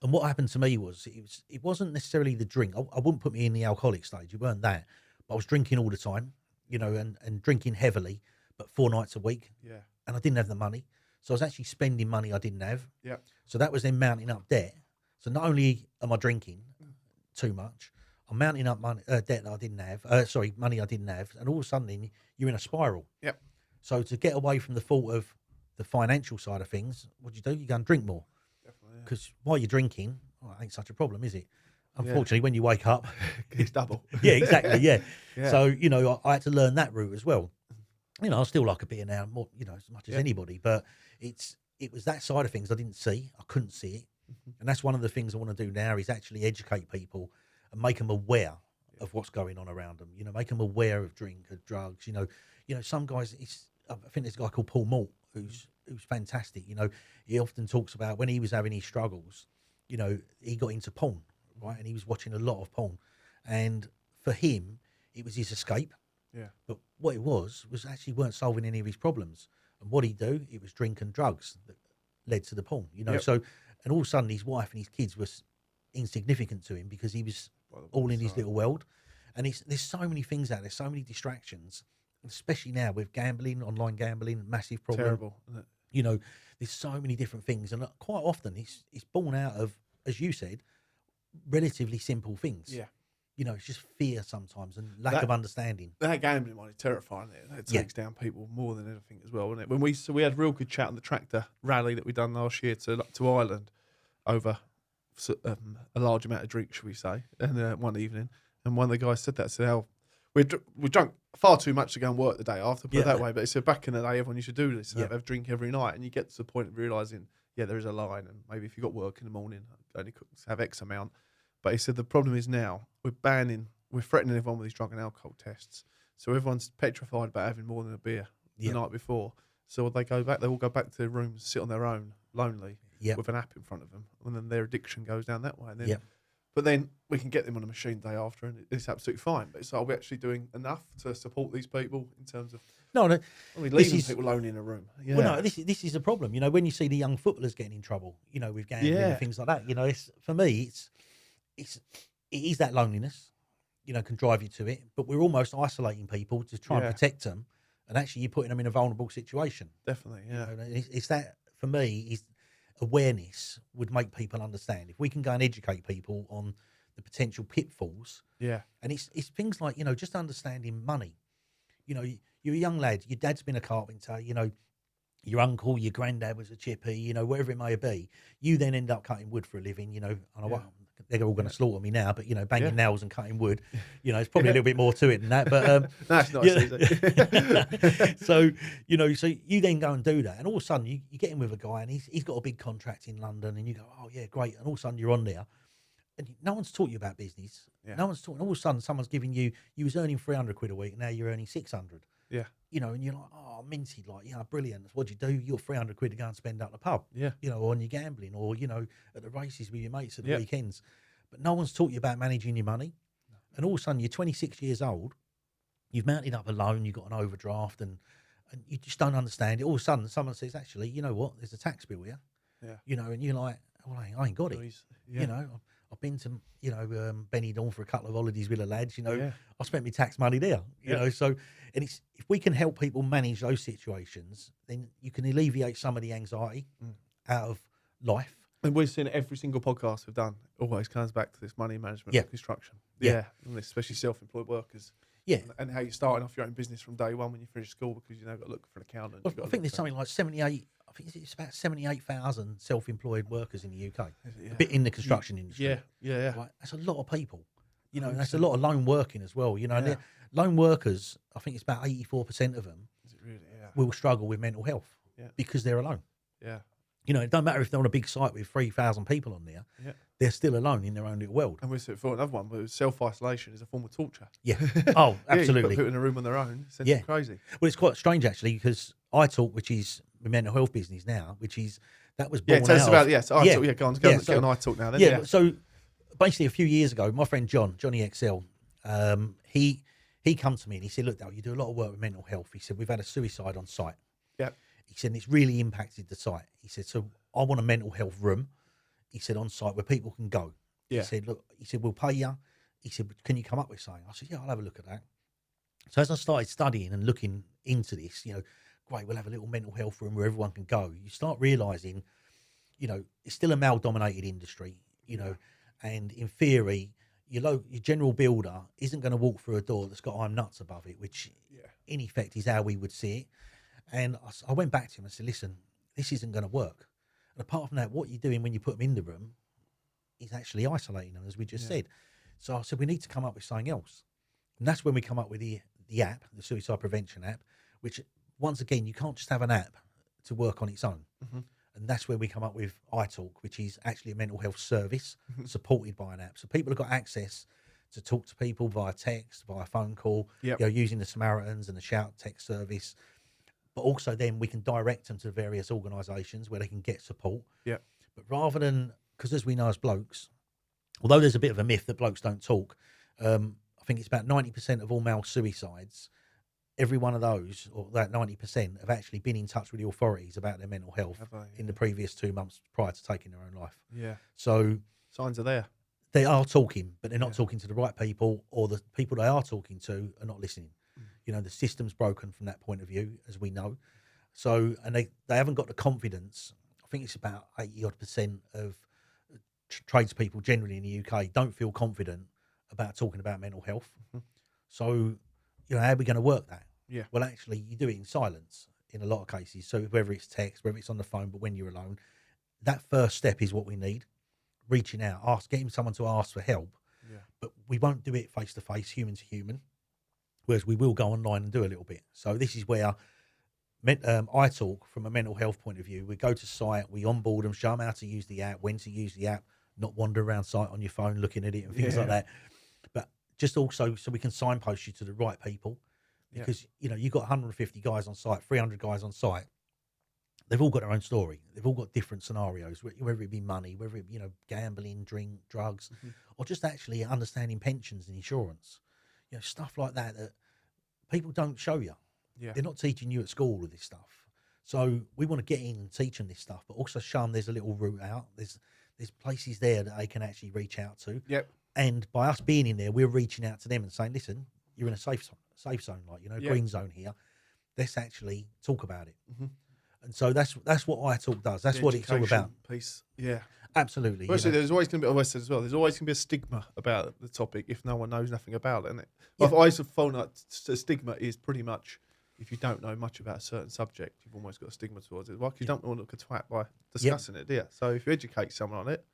And what happened to me was it wasn't necessarily the drink. I wouldn't put me in the alcoholic stage. It weren't that. But I was drinking all the time, you know, and drinking heavily, but 4 nights a week. Yeah. And I didn't have the money. So I was actually spending money I didn't have. Yeah. So that was then mounting up debt. So not only am I drinking too much, I'm mounting up money, debt that I didn't have. Money I didn't have. And all of a sudden you're in a spiral. Yep. So to get away from the thought of the financial side of things, what do? You go and drink more. Because while you're drinking, it ain't such a problem, is it? Unfortunately, when you wake up,
it's double.
Yeah, exactly. Yeah. So, you know, I had to learn that route as well. You know, I still like a beer now, more, you know, as much as anybody, but it was that side of things I didn't see. I couldn't see it. And that's one of the things I want to do now is actually educate people and make them aware of what's going on around them. You know, make them aware of drink, of drugs. You know, some guys. I think there's a guy called Paul Malt who's fantastic. You know, he often talks about when he was having his struggles, you know, he got into porn, right? And he was watching a lot of porn. And for him, it was his escape.
Yeah.
But what it was actually weren't solving any of his problems. And what he'd do, it was drink and drugs that led to the porn, you know.
Yep.
So, and all of a sudden his wife and his kids were insignificant to him because he was all in his little world. And there's so many things out there, so many distractions, especially now with gambling, online gambling, massive problem.
Terrible, isn't it?
You know, there's so many different things. And quite often it's born out of, as you said, relatively simple things.
Yeah.
You know, it's just fear sometimes and lack of understanding.
That gambling one is terrifying. It takes down people more than anything as well, isn't it? When we had a real good chat on the tractor rally that we done last year to Ireland over a large amount of drink, should we say, and one evening. And one of the guys said how we drunk far too much to go and work the day after, put it that way. But he said back in the day, everyone used to do this and have a drink every night. And you get to the point of realising, there is a line. And maybe if you've got work in the morning, only have X amount. But he said the problem is now we're threatening everyone with these drug and alcohol tests. So everyone's petrified about having more than a beer the night before. So they all go back to their rooms, sit on their own, lonely, with an app in front of them. And then their addiction goes down that way. And then, but then we can get them on a machine day after and it's absolutely fine. But are we actually doing enough to support these people in terms of...
No,
leaving people lonely in a room. Yeah.
Well, no, this is a problem. You know, when you see the young footballers getting in trouble, you know, with gambling and things like that, you know, for me, it is that loneliness, you know, can drive you to it. But we're almost isolating people to try and protect them, and actually you're putting them in a vulnerable situation.
Definitely, yeah.
You know, it's that, for me, is awareness would make people understand. If we can go and educate people on the potential pitfalls, and it's things like, you know, just understanding money. You know, you're a young lad, your dad's been a carpenter, you know, your uncle, your granddad was a chippy, you know, whatever it may be. You then end up cutting wood for a living, you know, and they're all going to slaughter me now, but, you know, banging nails and cutting wood, you know, it's probably a little bit more to it than that. But
that's not easy.
So, you know, so you then go and do that. And all of a sudden you get in with a guy and he's got a big contract in London and you go, oh, yeah, great. And all of a sudden you're on there. And no one's taught you about business.
Yeah.
No one's taught. All of a sudden, someone's giving you was earning 300 quid a week. Now you're earning 600.
Yeah.
You know, and you're like, oh, minty, like, yeah, brilliant. What'd you do? You're 300 quid to go and spend at the pub.
Yeah.
You know, or on your gambling, or, you know, at the races with your mates at the weekends. But no one's taught you about managing your money. And all of a sudden, you're 26 years old. You've mounted up a loan. You've got an overdraft, and you just don't understand it. All of a sudden, someone says, actually, you know what? There's a tax bill here. Yeah. You know, and you're like, well, I ain't got it. You know, I've been to, you know, Benidorm for a couple of holidays with the lads, you know, I spent my tax money there, you know, so, and it's, if we can help people manage those situations, then you can alleviate some of the anxiety out of life.
And we've seen every single podcast we've done always comes back to this money management and construction. Yeah. And especially self-employed workers.
Yeah.
And how you're starting off your own business from day one when you finish school because you've got to look for an accountant.
Well, I think there's something like 78, I think it's about 78,000 self-employed workers in the UK, a bit in the construction industry.
Yeah.
Right? That's a lot of people, you know, and that's a lot of lone working as well, you know. And lone workers, I think it's about 84% of them will struggle with mental health because they're alone.
Yeah.
You know, it doesn't matter if they're on a big site with 3,000 people on there. Yeah. They're still alone in their own little world.
And we're for another one, but self-isolation is a form of torture.
Yeah. Oh, absolutely.
You put people in a room on their own. It's crazy.
Well, it's quite strange, actually, because iTalk, which is the mental health business now, that was born out.
Tell us about it. So iTalk, go on iTalk now then.
Yeah, so basically a few years ago, my friend Johnny XL, he come to me and he said, look, Dale, you do a lot of work with mental health. He said, we've had a suicide on site.
Yeah.
He said, and it's really impacted the site. He said, so I want a mental health room, he said, on site where people can go. Yeah. He said, look, we'll pay you. He said, can you come up with something? I said, yeah, I'll have a look at that. So as I started studying and looking into this, you know, great, we'll have a little mental health room where everyone can go. You start realising, you know, it's still a male-dominated industry, you know, and in theory, your general builder isn't going to walk through a door that's got I'm nuts above it, which in effect is how we would see it. And I went back to him and said, listen, this isn't going to work. And apart from that, what you're doing when you put them in the room is actually isolating them, as we just said. So I said, we need to come up with something else. And that's when we come up with the app, the suicide prevention app, which, once again, you can't just have an app to work on its own. Mm-hmm. And that's where we come up with iTalk, which is actually a mental health service supported by an app. So people have got access to talk to people via text, via phone call, you know, using the Samaritans and the Shout text service. but also then we can direct them to various organisations where they can get support.
Yeah.
But rather than, because as we know as blokes, although there's a bit of a myth that blokes don't talk, I think it's about 90% of all male suicides. Every one of those, or that 90%, have actually been in touch with the authorities about their mental health in the previous 2 months prior to taking their own life.
Yeah.
So
signs are there.
They are talking, but they're not talking to the right people, or the people they are talking to are not listening. You know, the system's broken from that point of view, as we know. So, and they haven't got the confidence. I think it's about 80% of tradespeople generally in the UK don't feel confident about talking about mental health. So, you know, how are we going to work that?
Yeah.
Well, actually, you do it in silence in a lot of cases. So whether it's text, whether it's on the phone, but when you're alone, that first step is what we need. Reaching out, getting someone to ask for help.
Yeah.
But we won't do it face to face, human to human. Whereas we will go online and do a little bit. So this is where iTalk, from a mental health point of view, we go to site, we onboard them, show them how to use the app, when to use the app, not wander around site on your phone looking at it and things like that. But just also so we can signpost you to the right people. Because, you know, you've got 150 guys on site, 300 guys on site. They've all got their own story. They've all got different scenarios, whether it be money, whether it be, you know, gambling, drink, drugs, or just actually understanding pensions and insurance. You know, stuff like that people don't show you.
Yeah.
They're not teaching you at school with this stuff. So we want to get in and teach them this stuff, but also show them there's a little route out. There's places there that they can actually reach out to.
Yep.
And by us being in there, we're reaching out to them and saying, listen, you're in a safe zone, like, you know, green zone here. Let's actually talk about it. And so that's what iTalk does. That's what it's all about.
Piece. Yeah.
Absolutely.
Well, there's always going to be, always said as well, there's always going to be a stigma about the topic if no one knows nothing about it, isn't it?
Yeah.
I always have found that the stigma is pretty much, if you don't know much about a certain subject, you've almost got a stigma towards it. Well, you don't want to look a twat by discussing it, do you? So if you educate someone on it,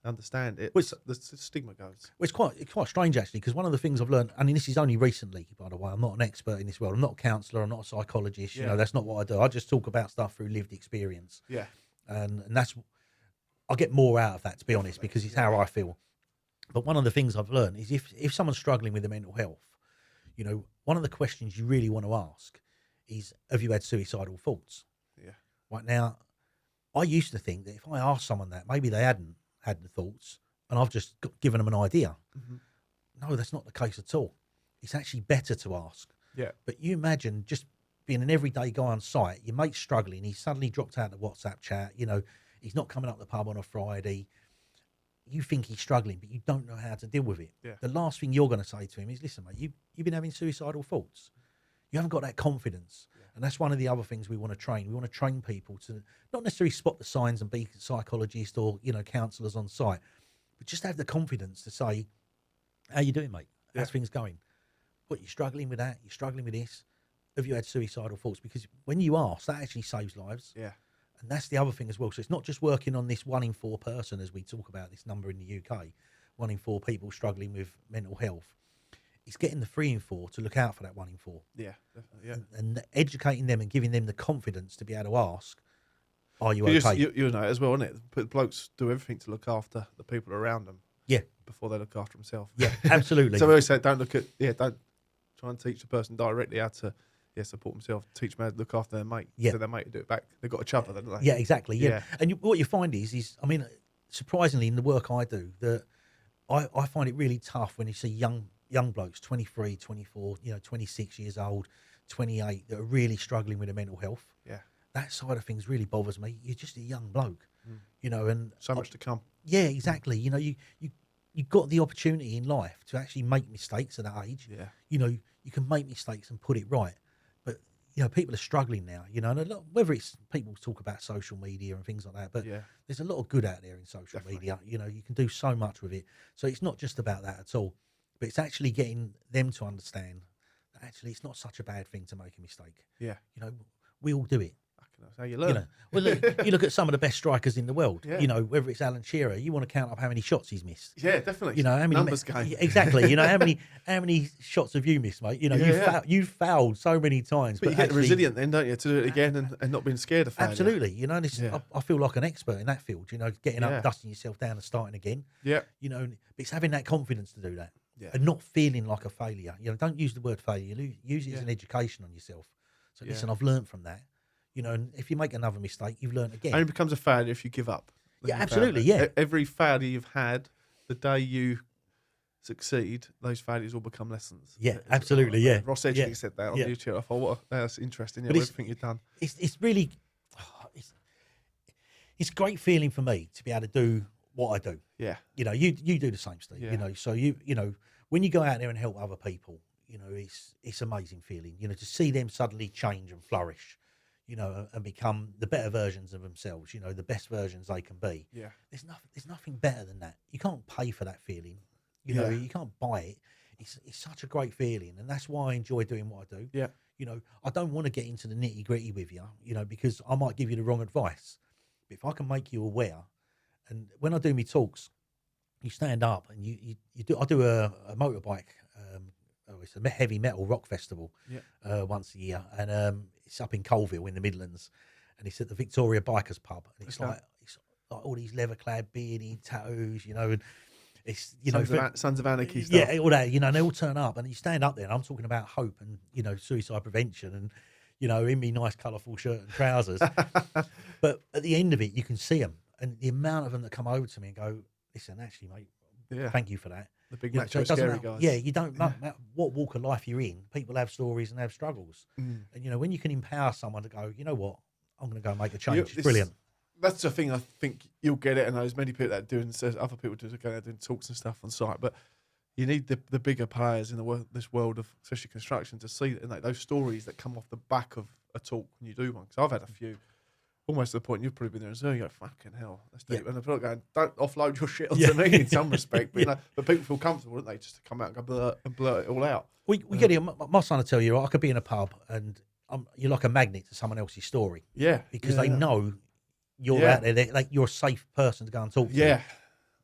understand it, the stigma goes.
Well, it's quite strange, actually, because one of the things I've learned, I mean, this is only recently, by the way, I'm not an expert in this world. I'm not a counsellor. I'm not a psychologist. You know, that's not what I do. I just talk about stuff through lived experience.
Yeah.
And that's, I get more out of that, to be honest, because it's how I feel. But one of the things I've learned is if someone's struggling with their mental health, you know, one of the questions you really want to ask is, have you had suicidal thoughts?
Yeah.
Right now, I used to think that if I asked someone that, maybe they hadn't had the thoughts and I've just given them an idea. No, that's not the case at all. It's actually better to ask.
Yeah.
But you imagine just being an everyday guy on site, your mate's struggling, he's suddenly dropped out of the WhatsApp chat, you know, he's not coming up the pub on a Friday. You think he's struggling, but you don't know how to deal with it. Yeah. The last thing you're going to say to him is, listen, mate, you've been having suicidal thoughts. You haven't got that confidence. Yeah. And that's one of the other things we want to train. We want to train people to not necessarily spot the signs and be psychologists or, you know, counsellors on site, but just have the confidence to say, how you doing, mate? How's things going? What, you're struggling with that? You're struggling with this? Have you had suicidal thoughts? Because when you ask, that actually saves lives. Yeah. And that's the other thing as well. So it's not just working on this 1 in 4 person, as we talk about this number in the UK, 1 in 4 people struggling with mental health. It's getting the 3 in 4 to look out for that 1 in 4.
Yeah, definitely. Yeah.
And educating them and giving them the confidence to be able to ask, are you okay?
You know it as well, isn't it? The blokes do everything to look after the people around them.
Yeah.
Before they look after themselves.
Yeah, absolutely.
So we always say, don't try and teach the person directly how to support themselves. Teach them how to look after their mate. Yeah. So their mate will do it back. They've got each other, don't they?
Yeah, exactly. Yeah. And what you find is, I mean, surprisingly, in the work I do, that I find it really tough when you see young blokes, 23, 24, 26 years old, 28, that are really struggling with their mental health. Yeah. That side of things really bothers me. You're just a young bloke, and
so much to come.
Yeah, exactly. You've got the opportunity in life to actually make mistakes at that age. Yeah. You can make mistakes and put it right. But, people are struggling now, and whether it's people talk about social media and things like that, but there's a lot of good out there in social media. You can do so much with it. So it's not just about that at all, but it's actually getting them to understand that actually it's not such a bad thing to make a mistake. Yeah. We all do it.
That's how you learn.
Well, you look at some of the best strikers in the world. Yeah. Whether it's Alan Shearer, you want to count up how many shots he's missed.
Yeah, definitely.
How many
numbers game.
Exactly. how many shots have you missed, mate? You've fouled so many times.
But you get resilient then, don't you, to do it again and not being scared of failure.
Absolutely. I feel like an expert in that field. Getting up, dusting yourself down, and starting again. Yeah. But it's having that confidence to do that, and not feeling like a failure. Don't use the word failure. Use it as an education on yourself. So listen, I've learned from that. You know, and if you make another mistake, you've learned again.
And it becomes a failure if you give up.
Yeah, absolutely, yeah.
Every failure you've had, the day you succeed, those failures will become lessons.
Yeah, absolutely, yeah.
Ross Edgley said that on YouTube. I thought, that's interesting. Yeah,
but
everything you've done.
It's really, it's a great feeling for me to be able to do what I do.
Yeah.
You know, you do the same, Steve.
Yeah.
You know, so you know, when you go out there and help other people, you know, it's amazing feeling. You know, to see them suddenly change and flourish, you know, and become the better versions of themselves. You know, the best versions they can be.
Yeah.
There's nothing better than that. You can't pay for that feeling. You know, you can't buy it. It's such a great feeling, and that's why I enjoy doing what I do.
Yeah.
You know, I don't want to get into the nitty gritty with you. You know, because I might give you the wrong advice. But if I can make you aware, and when I do my talks, you stand up and you do. I do a motorbike. It's a heavy metal rock festival once a year, and it's up in Colville in the Midlands, and it's at the Victoria Bikers Pub, and it's like all these leather clad bearded tattoos, you know, and it's
Sons of Anarchy stuff.
Yeah, all that, you know, and they all turn up, and you stand up there, and I'm talking about hope and, you know, suicide prevention, and, you know, in me nice colourful shirt and trousers, but at the end of it, you can see them, and the amount of them that come over to me and go, listen, actually, mate, thank you for that.
The big
macho
scary guys.
Yeah, you don't matter what walk of life you're in. People have stories and have struggles, and you know, when you can empower someone to go, you know what, I'm going to go and make a change. It's brilliant.
That's the thing. I think you'll get it, and there's many people that do, and says other people do go out doing talks and stuff on site. But you need the bigger players in this world of especially construction to see that, those stories that come off the back of a talk when you do one. Because I've had a few. Almost to the point you've probably been there as well. You go, fucking hell, that's deep. And people are going, don't offload your shit onto me in some respect. But, you know, but people feel comfortable, don't they, just to come out and go blurt it all out.
We get it. My son will tell you, I could be in a pub and you're like a magnet to someone else's story.
Yeah.
Because they know you're out there. Like, you're a safe person to go and talk to.
Yeah.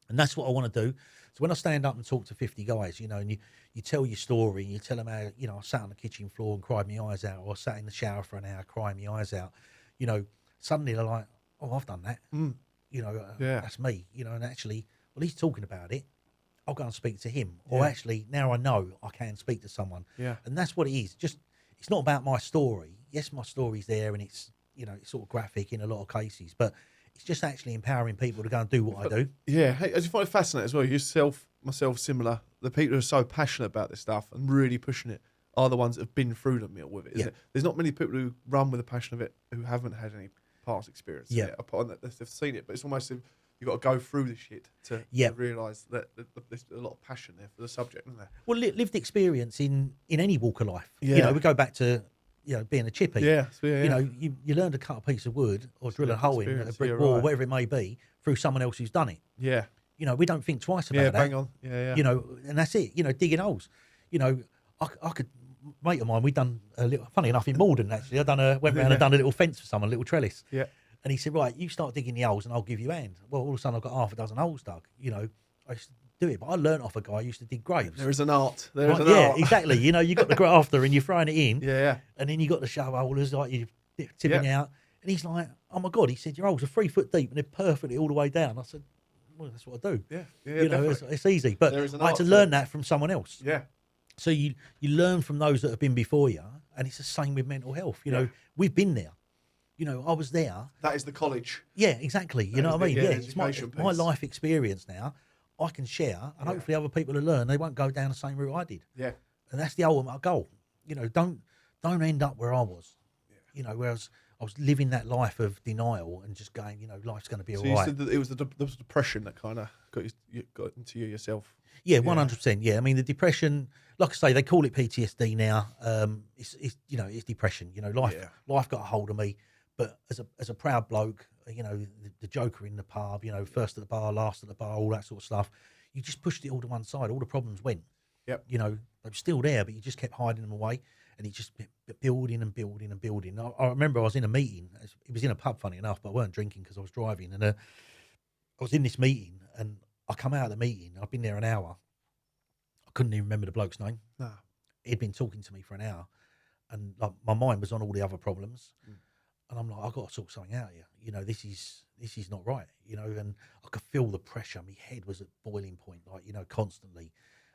And that's what I want to do. So when I stand up and talk to 50 guys, you know, and you tell your story, and you tell them how, you know, I sat on the kitchen floor and cried my eyes out, or I sat in the shower for an hour crying my eyes out, you know, suddenly they're like, oh, I've done that. You know, that's me. You know, and actually, well, he's talking about it. I'll go and speak to him. Or actually, now I know I can speak to someone. Yeah. And that's what it is. Just, it's not about my story. Yes, my story's there, and it's, you know, it's sort of graphic in a lot of cases, but it's just actually empowering people to go and do what I do. Yeah.
Hey, I just find it fascinating as well. Myself, similar. The people who are so passionate about this stuff and really pushing it are the ones that have been through the mill with it, isn't it? There's not many people who run with the passion of it who haven't had any past experience. Yeah, upon that they've seen it, but it's almost you've got to go through the shit to realise that there's a lot of passion there for the subject, isn't there?
Well, lived experience in any walk of life. Yeah. You know, we go back to, you know, being a chippy. You know, you learn to cut a piece of wood or drill a hole in a brick wall, whatever it may be, through someone else who's done it. Yeah. You know, we don't think twice about that.
Bang on. Yeah.
You know, and that's it. You know, digging holes. You know, I could. Mate of mine, we'd done a little, funny enough, in Malden actually. Went round and done a little fence for someone, a little trellis. Yeah. And he said, right, you start digging the holes and I'll give you a hand. Well, all of a sudden I've got half a dozen holes dug. You know, I used to do it, but I learnt off a guy who used to dig graves.
There is an art. There is an
art.
Yeah,
exactly. You know, you got the grafter and you're throwing it in.
Yeah.
And then you got the shovelers, like you're tipping out. And he's like, oh my God, he said, your holes are 3 foot deep and they're perfectly all the way down. I said, well, that's what I do.
Yeah.
You know, it's easy. But I had to learn that from someone else.
Yeah.
So you learn from those that have been before you, and it's the same with mental health. You know, we've been there. You know, I was there.
That is the college.
Yeah, exactly. You know what I mean? Yeah, it's my life experience now. I can share, and hopefully other people will learn. They won't go down the same route I did. Yeah. And that's the ultimate goal. You know, don't end up where I was. Yeah. You know, whereas I was living that life of denial and just going, you know, life's going to be all right.
So you said that it was the depression that kind of got into you yourself.
Yeah, 100%. Yeah, I mean the depression, like I say, they call it PTSD now. It's you know, it's depression. You know, life got a hold of me. But as a proud bloke, you know, the joker in the pub, you know, first at the bar, last at the bar, all that sort of stuff. You just pushed it all to one side. All the problems went. Yep. You know, they were still there, but you just kept hiding them away, and it just building and building and building. I remember I was in a meeting. It was in a pub, funny enough, but I weren't drinking because I was driving. And I was in this meeting, and I come out of the meeting. I've been there an hour. I couldn't even remember the bloke's name. No. He'd been talking to me for an hour, and like my mind was on all the other problems. And I'm like, I've got to sort something out here. You know, this is not right. You know, and I could feel the pressure. My head was at boiling point, like, you know, constantly.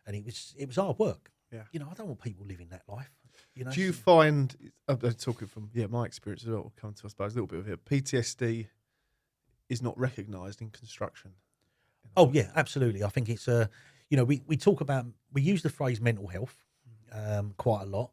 And it was hard work.
Yeah.
You know, I don't want people living that life. You know,
Do you find, I'm talking from my experience as well, come to, I suppose, a little bit of it, PTSD is not recognised in construction?
Oh yeah, absolutely. I think it's you know, we talk about, we use the phrase mental health quite a lot,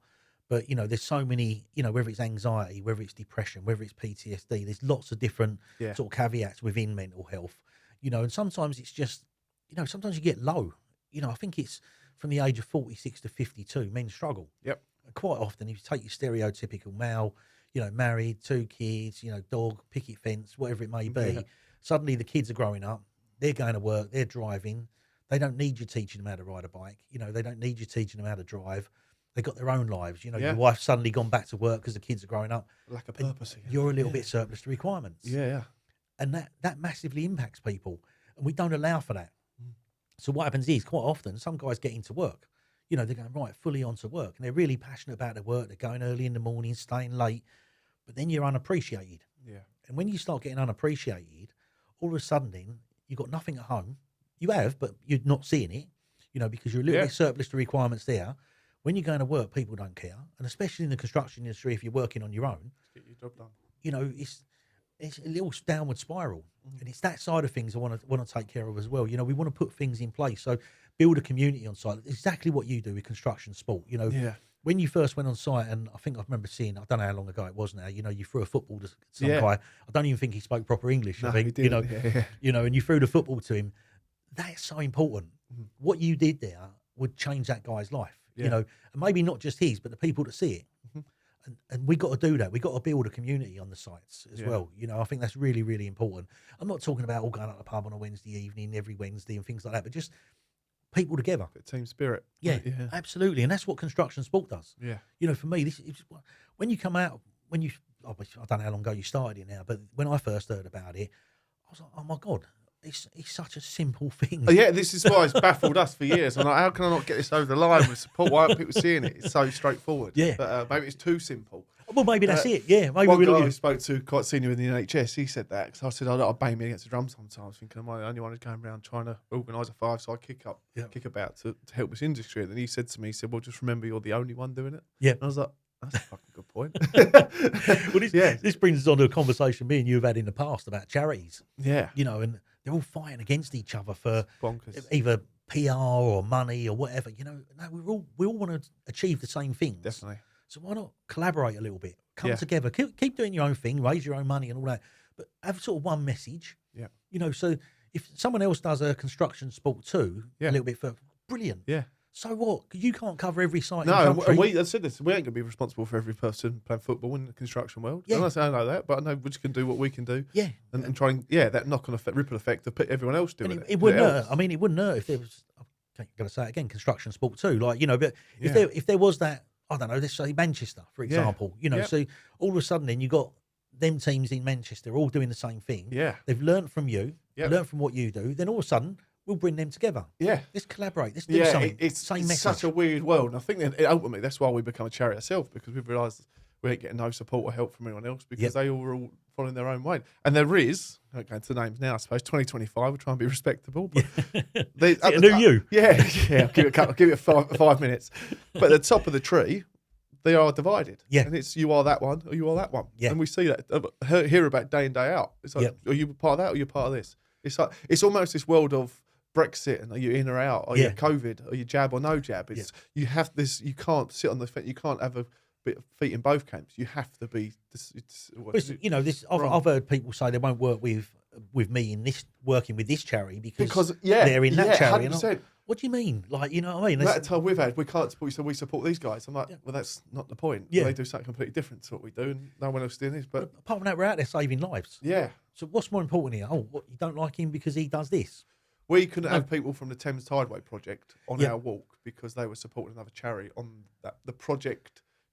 but you know, there's so many, you know, whether it's anxiety, whether it's depression, whether it's PTSD, there's lots of different sort of caveats within mental health. You know, and sometimes it's just, you know, sometimes you get low. You know, I think it's from the age of 46 to 52, men struggle.
Yep.
Quite often, if you take your stereotypical male, you know, married, 2 kids, you know, dog, picket fence, whatever it may be, suddenly the kids are growing up, they're going to work, they're driving. They don't need you teaching them how to ride a bike. You know, they don't need you teaching them how to drive. They've got their own lives. You know, your wife's suddenly gone back to work because the kids are growing up.
Lack of purpose again.
You're a little bit surplus to requirements.
Yeah.
And that massively impacts people. And we don't allow for that. So what happens is, quite often, some guys get into work. You know, they're going right fully onto work, and they're really passionate about their work. They're going early in the morning, staying late, but then you're unappreciated.
Yeah.
And when you start getting unappreciated, all of a sudden, then you've got nothing at home. You have, but you're not seeing it. You know, because you're a little bit surplus to requirements there. When you're going to work, people don't care, and especially in the construction industry, if you're working on your own,
get your job done.
You know, it's a little downward spiral, and it's that side of things I want to take care of as well. You know, we want to put things in place, so build a community on site. Exactly what you do with construction sport. You know, when you first went on site, and I think I remember seeing, I don't know how long ago it was now. You know, you threw a football to some guy. I don't even think he spoke proper English.
No,
I think
he did.
You know, you know, and you threw the football to him. That's so important. What you did there would change that guy's life. You know, and maybe not just his, but the people that see it. And we got to do that. We got to build a community on the sites as well. You know, I think that's really, really important. I'm not talking about all going out to the pub on a Wednesday evening, every Wednesday and things like that, but just people together.
Team spirit.
Yeah, absolutely. And that's what construction sport does.
Yeah.
You know, for me, when you come out, I don't know how long ago you started it now, but when I first heard about it, I was like, oh my God. It's such a simple thing.
Yeah, this is why it's baffled us for years. I'm like, how can I not get this over the line with support? Why aren't people seeing it? It's so straightforward.
Yeah.
But maybe it's too simple.
Well, maybe that's it. Yeah. Maybe
one guy I spoke to, quite senior in the NHS, he said that. Because I said, I bang me against the drum sometimes, thinking, am I the only one who's going around trying to organise a 5-side kickabout to help this industry? And then he said to me, he said, well, just remember you're the only one doing it.
Yeah.
And I was like, that's a fucking good point.
Well, this brings us on to a conversation me and you have had in the past about charities.
Yeah.
You know, and they're all fighting against each other for
bonkers.
Either PR or money or whatever. You know, no, we all want to achieve the same things.
Definitely.
So why not collaborate a little bit? Come together, keep doing your own thing, raise your own money and all that, but have sort of one message.
Yeah.
You know, so if someone else does a construction sport too, a little bit further, brilliant.
Yeah.
So what? 'Cause you can't cover every site.
No,
in the country.
I said this. We ain't going to be responsible for every person playing football in the construction world.
Yeah.
I'm not saying I know that, but I know we just can do what we can do.
Yeah.
And try and, that knock-on effect, ripple effect of everyone else doing it.
It wouldn't hurt. I mean, it wouldn't hurt if there was, I'm going to say it again, construction sport too. Like, you know, but if there was that, I don't know, let's say Manchester, for example, you know, so all of a sudden then you got them teams in Manchester all doing the same thing.
Yeah.
They've learned from you, learned from what you do. Then all of a sudden, we'll bring them together.
Yeah.
Let's collaborate. Let's do something.
It's
same message.
Such a weird world. And I think that ultimately that's why we become a charity ourselves, because we've realised we ain't getting no support or help from anyone else because they all are all following their own way. And there is, I won't go into names now, I suppose, 2025, we're trying to be respectable. But
a new you.
Yeah. I'll give it 5 minutes. But at the top of the tree, they are divided.
Yeah.
And it's you are that one or you are that one.
Yeah.
And we see that, hear about day in, day out. It's like, are you part of that or are you part of this? It's like, it's almost this world of Brexit and are you in or out? Are you COVID? Are you jab or no jab? It's you have this, you can't sit on the fence, you can't have a bit of feet in both camps. You have to be
you know, I've heard people say they won't work with me in this working with this charity because they're in that charity.
100%.
What do you mean? Like, you know what I mean?
That time we've had, we can't support you, so we support these guys. I'm like, well, that's not the point.
Yeah.
They do something completely different to what we do, and no one else is doing this. But
apart from that, we're out there saving lives.
Yeah.
So what's more important here? Oh, what, you don't like him because he does this?
We couldn't have people from the Thames Tideway project on our walk because they were supporting another charity on that the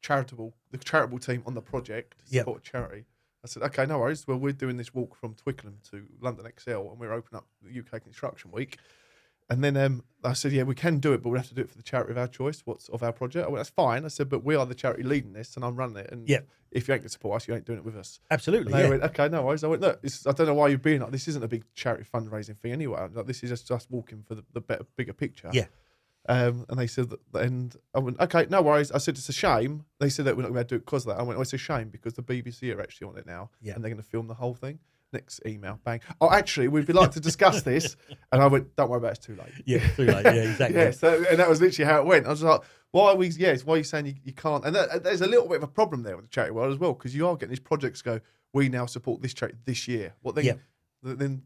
charitable team on the project support a charity. I said, okay, no worries. Well, we're doing this walk from Twickenham to London XL, and we're opening up the UK Construction Week. And then I said, yeah, we can do it, but we have to do it for the charity of our choice, of our project. I went, that's fine. I said, but we are the charity leading this, and I'm running it. And if you ain't going to support us, you ain't doing it with us.
Absolutely.
And they went, okay, no worries. I went, look, I don't know why you're being like, this isn't a big charity fundraising thing anyway. Like, this is just us walking for the bigger picture.
Yeah.
And they said that, and I went, okay, no worries. I said, it's a shame. They said that we're not going to do it because of that. I went, oh, it's a shame because the BBC are actually on it now, and they're going to film the whole thing. Next email, bang. Oh, actually, we'd like to discuss this. And I went, don't worry about it, it's too late.
Yeah, too late. Yeah, exactly.
Yeah, so, and that was literally how it went. I was like, why are we, why are you saying you can't? And there's a little bit of a problem there with the charity world as well, because you are getting these projects go, we now support this charity this year. What then? Then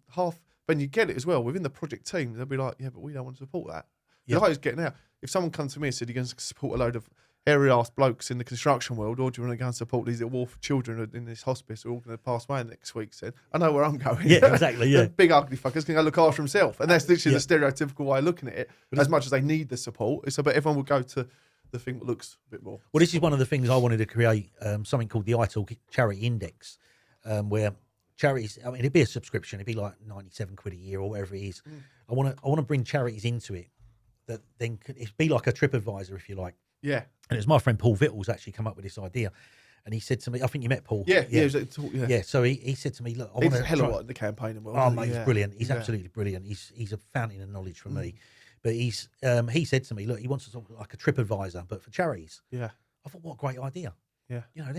when you get it as well, within the project team, they'll be like, yeah, but we don't want to support that. The I was getting out. If someone comes to me and said, you're going to support a load of hairy-ass blokes in the construction world, or do you want to go and support these little orphan children in this hospice who are all going to pass away next week? Said, I know where I'm going.
Yeah, exactly, yeah.
The big ugly fucker's going to go look after himself. And that's literally the stereotypical way of looking at it. But as much as they need the support, it's about everyone will go to the thing that looks a bit more.
Well, this is one of the things I wanted to create, something called the iTalk Charity Index, where charities, I mean, it'd be a subscription. It'd be like 97 quid a year or whatever it is. I want to bring charities into it that then it'd be like a TripAdvisor, if you like.
Yeah.
And it was my friend Paul Vittles actually come up with this idea. And he said to me, I think you met Paul. Yeah. So he said to me, look, I want to.
He's a hell of a lot in the campaign.
Oh, mate, he's brilliant. He's absolutely brilliant. He's a fountain of knowledge for me. But he said to me, look, he wants to talk like a TripAdvisor, but for charities.
Yeah.
I thought, what a great idea.
Yeah.
You know,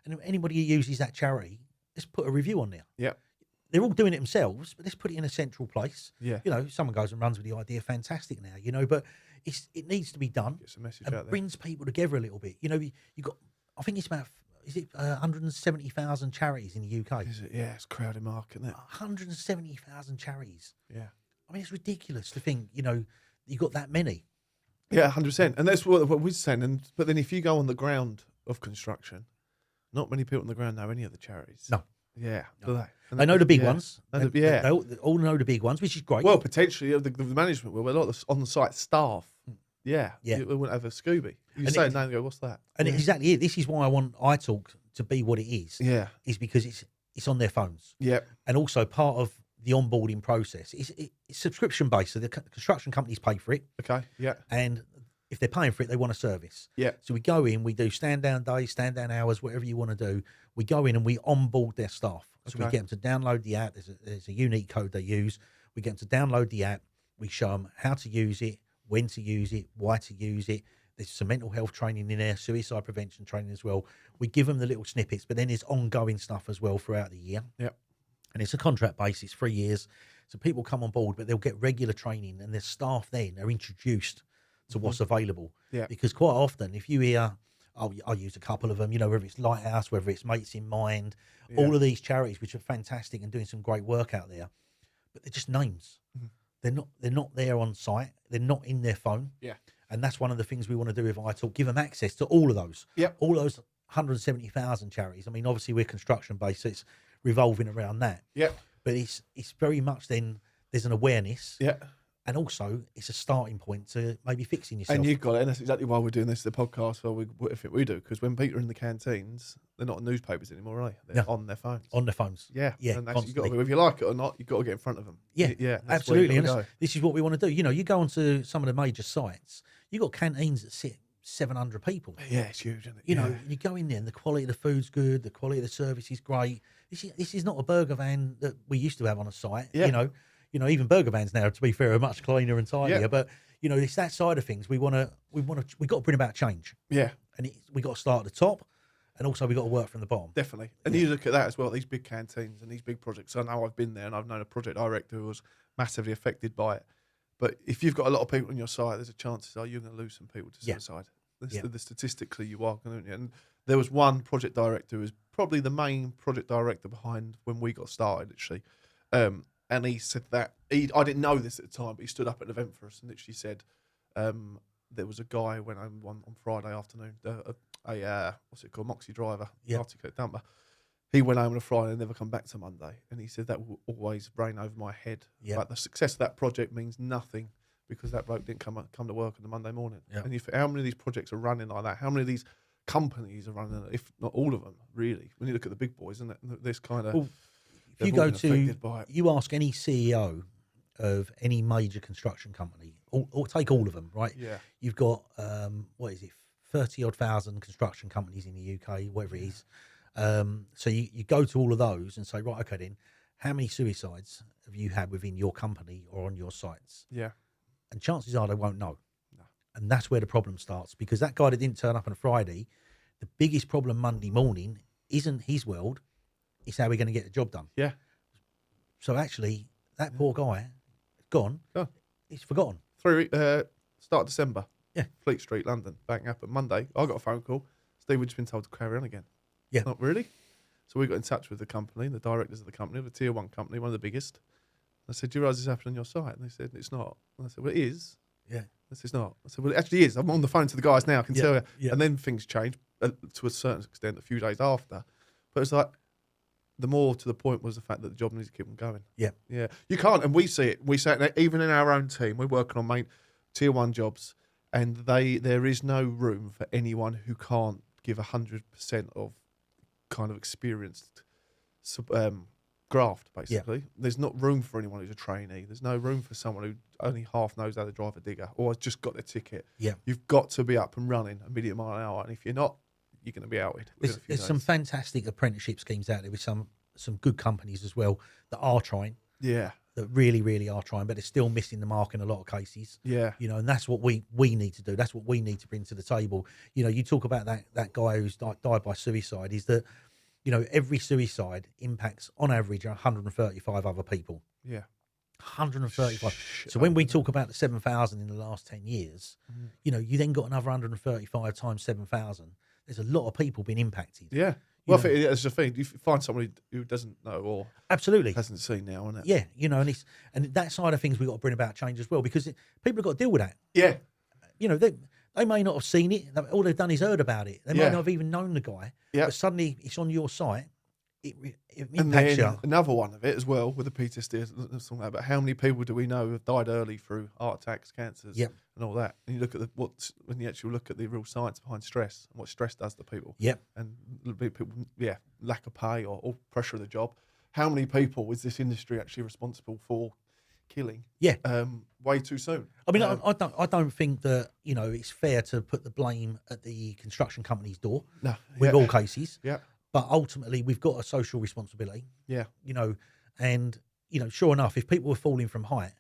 and anybody who uses that charity, let's put a review on there.
Yeah.
They're all doing it themselves, but let's put it in a central place.
Yeah.
You know, someone goes and runs with the idea, fantastic now, you know, but it needs to be done.
Gets a message
and
out there.
Brings people together a little bit. You know, you got, I think it's about, 170,000 charities in the UK?
Is it? Yeah, it's a crowded market, isn't it?
170,000 charities.
Yeah.
I mean, it's ridiculous to think, you know, you got that many.
Yeah, 100%. And that's what we're saying. But then if you go on the ground of construction, not many people on the ground know any of the charities.
No.
Yeah,
no.
do they? And
they know the big ones.
They
all know the big ones, which is great.
Well, potentially the management will. A lot of the on-site staff. Yeah. We wouldn't have a Scooby. You say no and go, what's that?
And exactly it. This is why I want iTalk to be what it is.
Yeah.
Is because it's on their phones.
Yeah.
And also part of the onboarding process. It's subscription based, so the construction companies pay for it.
Okay. Yeah.
And if they're paying for it, they want a service.
Yeah.
So we go in, we do stand down days, stand down hours, whatever you want to do. We go in and we onboard their staff. So we get them to download the app. There's a unique code they use. We get them to download the app. We show them how to use it, when to use it, why to use it. There's some mental health training in there, suicide prevention training as well. We give them the little snippets, but then there's ongoing stuff as well throughout the year.
Yeah.
And it's a contract base. It's 3 years. So people come on board, but they'll get regular training, and their staff then are introduced to what's available.
Yeah.
Because quite often, if you hear, I use a couple of them, you know, whether it's Lighthouse, whether it's Mates in Mind, all of these charities, which are fantastic and doing some great work out there, but they're just names. They're not there on site. They're not in their phone.
Yeah.
And that's one of the things we want to do with iTalk, give them access to all of those.
Yeah.
All those 170,000 charities. I mean, obviously we're construction based, so it's revolving around that.
Yeah.
But it's very much then there's an awareness.
Yeah.
And also, it's a starting point to maybe fixing yourself.
And you've got it, and that's exactly why we're doing this, the podcast, we do, because when people are in the canteens, they're not in newspapers anymore, are they? They're on their phones.
On their phones.
Yeah.
Yeah,
And that's, if you like it or not, you've got to get in front of them.
Yeah,
that's
absolutely. And this is what we want to do. You know, you go onto some of the major sites, you've got canteens that sit 700 people.
Yeah, it's huge, isn't it?
You know, you go in there and the quality of the food's good, the quality of the service is great. This is not a burger van that we used to have on a site, You know, even burger vans now, to be fair, are much cleaner and tidier. Yeah. But you know, it's that side of things. We got to bring about change.
Yeah,
and we got to start at the top, and also we got to work from the bottom.
Definitely. And you look at that as well. These big canteens and these big projects. I know I've been there, and I've known a project director who was massively affected by it. But if you've got a lot of people on your site, there's a chance you're going to lose some people to suicide. The statistically, you are going to. And there was one project director who was probably the main project director behind when we got started, actually. And he said that I didn't know this at the time, but he stood up at an event for us and literally said there was a guy who went home on Friday afternoon, what's it called, Moxie driver, articulate dumper. He went home on a Friday and never come back to Monday. And he said that will always rain over my head.
Yeah.
Like the success of that project means nothing because that bloke didn't come to work on the Monday morning.
Yeah.
And how many of these projects are running like that? How many of these companies are running, if not all of them, really? When you look at the big boys, isn't it? This kind of...
If you go to, you ask any CEO of any major construction company, or take all of them, right?
Yeah.
You've got, 30-odd thousand construction companies in the UK, whatever it is. So you go to all of those and say, right, okay then, how many suicides have you had within your company or on your sites?
Yeah.
And chances are they won't know.
No.
And that's where the problem starts, because that guy that didn't turn up on a Friday, the biggest problem Monday morning isn't his world, it's how we're going to get the job done.
Yeah.
So actually, that poor guy, gone, he's forgotten.
Start of December.
Yeah.
Fleet Street, London. Bang up. Monday, I got a phone call. Steve had just been told to carry on again.
Yeah.
Not really. So we got in touch with the company, the directors of the company, the tier 1 company, one of the biggest. I said, do you realise this happened on your site? And they said, it's not. And I said, well, it is.
Yeah.
I said, it's not. I said, well, it actually is. I'm on the phone to the guys now, I can tell you.
Yeah.
And then things changed to a certain extent a few days after. But it's like, the more to the point was the fact that the job needs to keep on going.
Yeah.
Yeah. You can't, and we see it. We say it even in our own team. We're working on tier 1 jobs, and there is no room for anyone who can't give 100% of kind of experienced graft, basically. Yeah. There's not room for anyone who's a trainee. There's no room for someone who only half knows how to drive a digger or has just got their ticket.
Yeah.
You've got to be up and running a million mile an hour, and if you're not, you're going to be outed.
There's some fantastic apprenticeship schemes out there with some good companies as well that are trying.
Yeah.
That really, really are trying, but they're still missing the mark in a lot of cases.
Yeah.
You know, and that's what we need to do. That's what we need to bring to the table. You know, you talk about that guy who's died by suicide, is that, you know, every suicide impacts on average 135 other people.
Yeah.
135. So when we talk about the 7,000 in the last 10 years, you know, you then got another 135 times 7,000. There's a lot of people being impacted.
Yeah. Well, I think that's the thing. You find somebody who doesn't know or
absolutely
hasn't seen now, isn't it?
Yeah, you know, and that side of things we've got to bring about change as well, because people have got to deal with that.
Yeah.
You know, they may not have seen it. All they've done is heard about it. They might not have even known the guy.
Yeah.
But suddenly it's on your site. It impacts you.
Another one of it as well with the PTSD, something like that, but how many people do we know have died early through heart attacks, cancers, and all that? And you look at when you actually look at the real science behind stress and what stress does to people.
Yep.
And people, lack of pay or pressure of the job. How many people is this industry actually responsible for killing?
Yeah.
Way too soon.
I mean, I don't think that, you know, it's fair to put the blame at the construction company's door.
No.
With all cases.
Yeah.
But ultimately, we've got a social responsibility.
Yeah.
You know, and, you know, sure enough, if people were falling from height,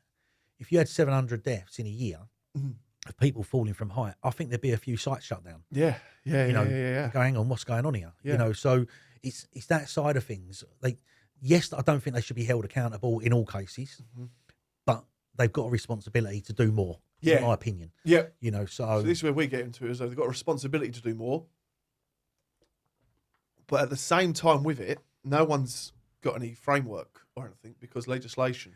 if you had 700 deaths in a year of people falling from height, I think there'd be a few sites shut down.
Yeah. Yeah.
You know,
yeah.
Go, hang on, what's going on here?
Yeah.
You know, so it's that side of things. Yes, I don't think they should be held accountable in all cases, but they've got a responsibility to do more, in my opinion.
Yeah.
You know, so
this is where we get into it, is they've got a responsibility to do more. But at the same time with it, no one's got any framework or anything because legislation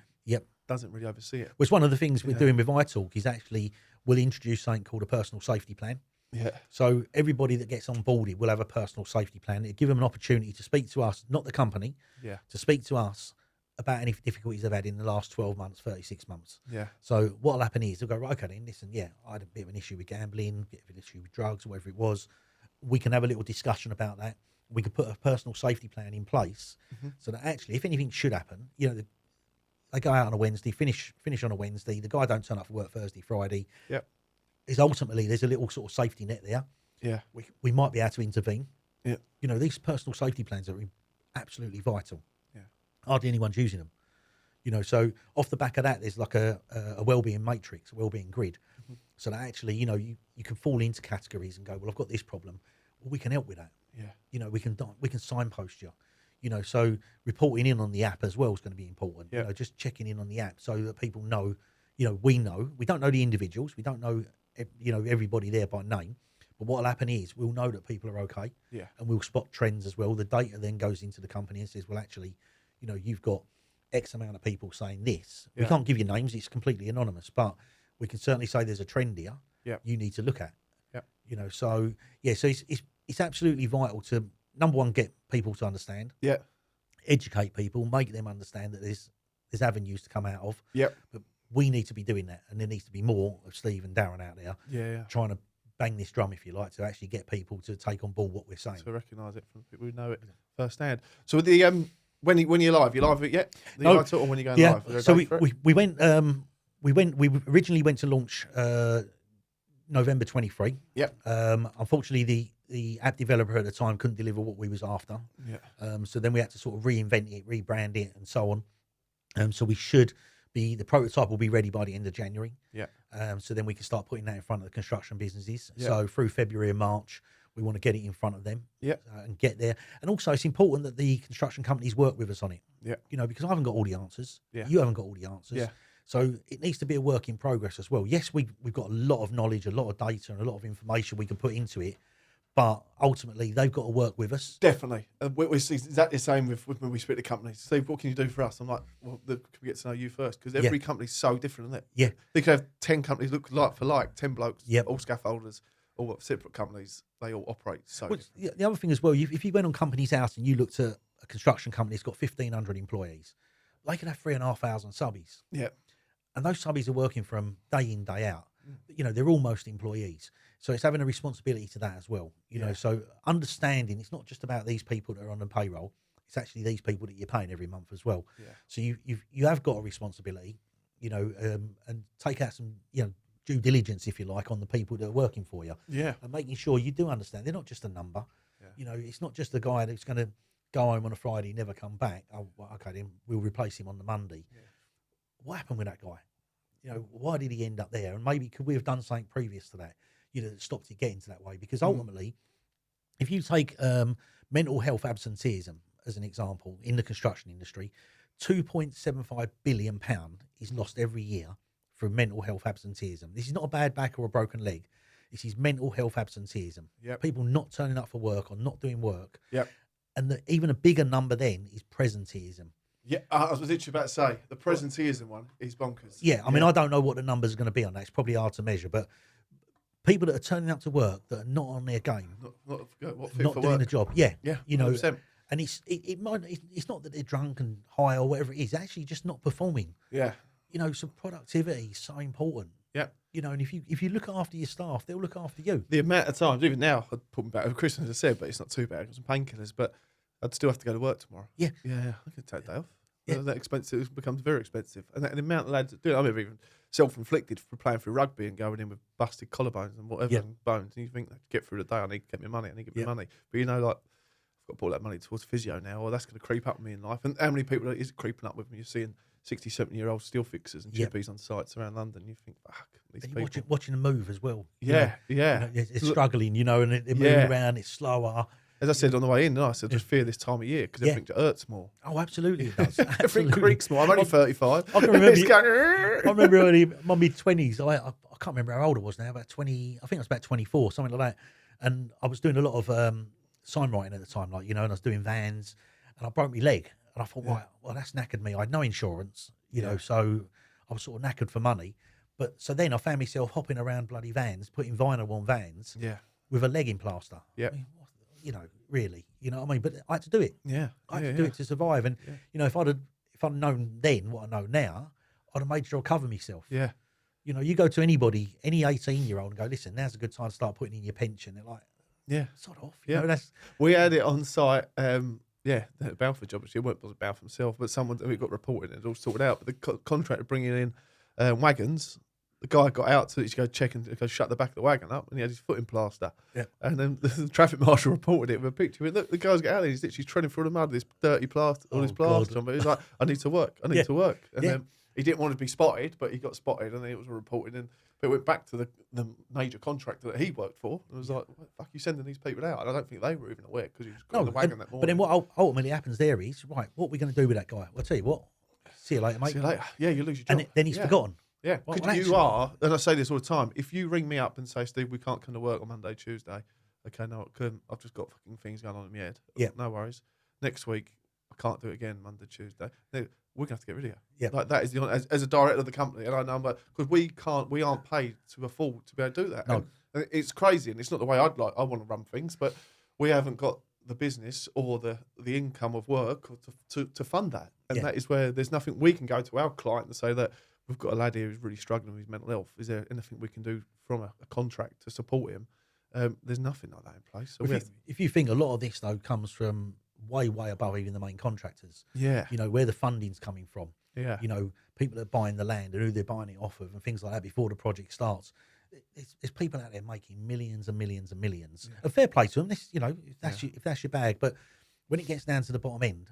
doesn't really oversee it.
Well, it's one of the things we're doing with iTalk is actually we'll introduce something called a personal safety plan.
Yeah.
So everybody that gets on board will have a personal safety plan. It'll give them an opportunity to speak to us, not the company, to speak to us about any difficulties they've had in the last 12 months, 36 months.
Yeah.
So what'll happen is they'll go, right, okay then, listen, I had a bit of an issue with gambling, a bit of an issue with drugs, or whatever it was. We can have a little discussion about that. We could put a personal safety plan in place so that actually, if anything should happen, you know, they go out on a Wednesday, finish on a Wednesday. The guy don't turn up for work Thursday, Friday.
Yep.
Is ultimately there's a little sort of safety net there.
Yeah.
We might be able to intervene.
Yeah.
You know, these personal safety plans are absolutely vital.
Yeah.
Hardly anyone's using them. You know, so off the back of that, there's like a wellbeing matrix, a wellbeing grid. So that actually, you know, you can fall into categories and go, well, I've got this problem. Well, we can help with that.
Yeah.
You know, we can signpost you. You know, so reporting in on the app as well is going to be important.
Yeah.
You know, just checking in on the app so that people know. You know, we don't know the individuals. We don't know, you know, everybody there by name. But what'll happen is we'll know that people are okay.
Yeah.
And we'll spot trends as well. The data then goes into the company and says, well, actually, you know, you've got X amount of people saying this.
Yeah.
We can't give you names. It's completely anonymous. But we can certainly say there's a trend here.
Yeah.
You need to look at.
Yeah.
You know, so so it's absolutely vital to, number one, get people to understand.
Yeah.
Educate people, make them understand that there's avenues to come out of.
Yeah.
But we need to be doing that, and there needs to be more of Steve and Darren out there.
Yeah.
Trying to bang this drum, if you like, to actually get people to take on board what we're saying.
To recognise it from people who know it firsthand. So with the when you're live it yet?
No.
Or when you're going live?
So we originally went to launch November 23.
Yep.
Unfortunately, the app developer at the time couldn't deliver what we was after.
Yeah.
So then we had to sort of reinvent it, rebrand it, and so on. So we should The prototype will be ready by the end of January.
Yeah.
So then we can start putting that in front of the construction businesses.
Yeah.
So through February and March, we want to get it in front of them.
Yeah.
And get there. And also, it's important that the construction companies work with us on it.
Yeah.
Because I haven't got all the answers.
Yeah.
You haven't got all the answers.
Yeah.
So it needs to be a work in progress as well. Yes, we've got a lot of knowledge, a lot of data, and a lot of information we can put into it. But ultimately, they've got to work with us.
Definitely. We're exactly the same with when we speak to companies. Steve, what can you do for us? I'm like, well, can we get to know you first? Because every company's so different, isn't it?
Yeah.
They could have 10 companies look like for like, 10 blokes,
Yep.
all scaffolders, all separate companies. They all operate so
Well,
different.
the other thing as well, if you went on Companies House and you looked at a construction company that's got 1,500 employees, they can have 3,500 subbies.
Yeah.
And those subbies are working from day in, day out. They're almost employees. So it's having a responsibility to that as well. So understanding it's not just about these people that are on the payroll. It's actually these people that you're paying every month as well.
Yeah.
So you have got a responsibility, and take out some, due diligence, if you like, on the people that are working for you.
Yeah.
And making sure you do understand they're not just a number.
Yeah.
It's not just a guy that's going to go home on a Friday, never come back. Oh, well, okay, then we'll replace him on the Monday. Yeah. What happened with that guy? Why did he end up there? And maybe could we have done something previous to that, that stopped it getting to that way? Because ultimately, if you take mental health absenteeism as an example in the construction industry, £2.75 billion is lost every year from mental health absenteeism. This is not a bad back or a broken leg. This is mental health absenteeism.
Yep.
People not turning up for work or not doing work.
Yep.
And even a bigger number then is presenteeism.
Yeah, I was literally about to say, the presenteeism one is bonkers.
Yeah, I mean, I don't know what the numbers are going to be on that. It's probably hard to measure, but people that are turning up to work that are not on their game, not doing the job. Yeah,
yeah,
100%. And it's not that they're drunk and high or whatever it is. They're actually just not performing.
Yeah,
so productivity is so important.
Yeah,
and if you look after your staff, they'll look after you.
The amount of times, even now, I'd put them back over Christmas, as I said, but it's not too bad. I've got some painkillers, but I'd still have to go to work tomorrow.
Yeah,
I could take a day off.
Yeah.
That expensive, it becomes very expensive, and the amount of lads that do it, I'm even self-inflicted for playing through rugby and going in with busted collarbones and whatever and bones. And you think, to get through the day, I need to get my money. I need to get my money. But I've got to put all that money towards physio now, or that's going to creep up on me in life. And how many people is it creeping up with me? You're seeing 60, 70-year-old steel fixers and chippies on sites around London. You think, fuck, these people.
Watching them move as well.
Yeah.
It's struggling, and they're moving around. It's slower.
As I said on the way in, I said, just fear this time of year because everything hurts more.
Oh, absolutely it does.
Everything creaks more. I'm only 35.
I can remember. I remember early my mid-20s. I can't remember how old I was now. About 20. I think I was about 24, something like that. And I was doing a lot of sign writing at the time, and I was doing vans, and I broke my leg. And I thought, right, well, that's knackered me. I had no insurance, so I was sort of knackered for money. But so then I found myself hopping around bloody vans, putting vinyl on vans, with a leg in plaster.
Yeah.
I mean, really, what I mean? But I had to do it.
Yeah.
I had to do it to survive. And, if I'd known then what I know now, I'd have made sure I cover myself.
Yeah.
You go to anybody, any 18-year-old and go, listen, now's a good time to start putting in your pension. They're like, sod off.
We had it on site. The Balfour job, actually, it wasn't Balfour himself, but it got reported and it all sorted out. But the contractor bringing in wagons, the guy got out to go check and go shut the back of the wagon up, and he had his foot in plaster. Yeah. And then the traffic marshal reported it with a picture. Look, the guy's got out there. He's literally treading through the mud with this dirty plaster, all his plaster on. But he's like, I need to work. I need to work. And then he didn't want to be spotted, but he got spotted, and then it was reported. And but it went back to the major contractor that he worked for. And it was like, what the fuck are you sending these people out? And I don't think they were even aware because he was got in the wagon that morning.
But then what ultimately happens there is, right, what are we going to do with that guy? Well, I'll tell you what. See you later, mate.
See you later. Yeah, you lose your job.
And then he's forgotten.
Yeah, because and I say this all the time, if you ring me up and say, Steve, we can't come to work on Monday, Tuesday, okay, no, I couldn't. I've just got fucking things going on in my head.
Yeah.
No worries. Next week, I can't do it again, Monday, Tuesday. No, we're going to have to get rid of you.
Yeah.
Like, that is as a director of the company, and I know, because we aren't paid to afford to be able to do that.
No.
And it's crazy, and it's not the way I want to run things, but we haven't got the business or the income of work to fund that. And that is where there's nothing we can go to our client and say that, we've got a lad here who's really struggling with his mental health. Is there anything we can do from a contract to support him? There's nothing like that in place. So
if you think a lot of this, though, comes from way, way above even the main contractors.
Yeah.
Where the funding's coming from.
Yeah.
People that are buying the land and who they're buying it off of and things like that before the project starts. There's people out there making millions and millions and millions. And fair play to them. This, if that's your bag. But when it gets down to the bottom end,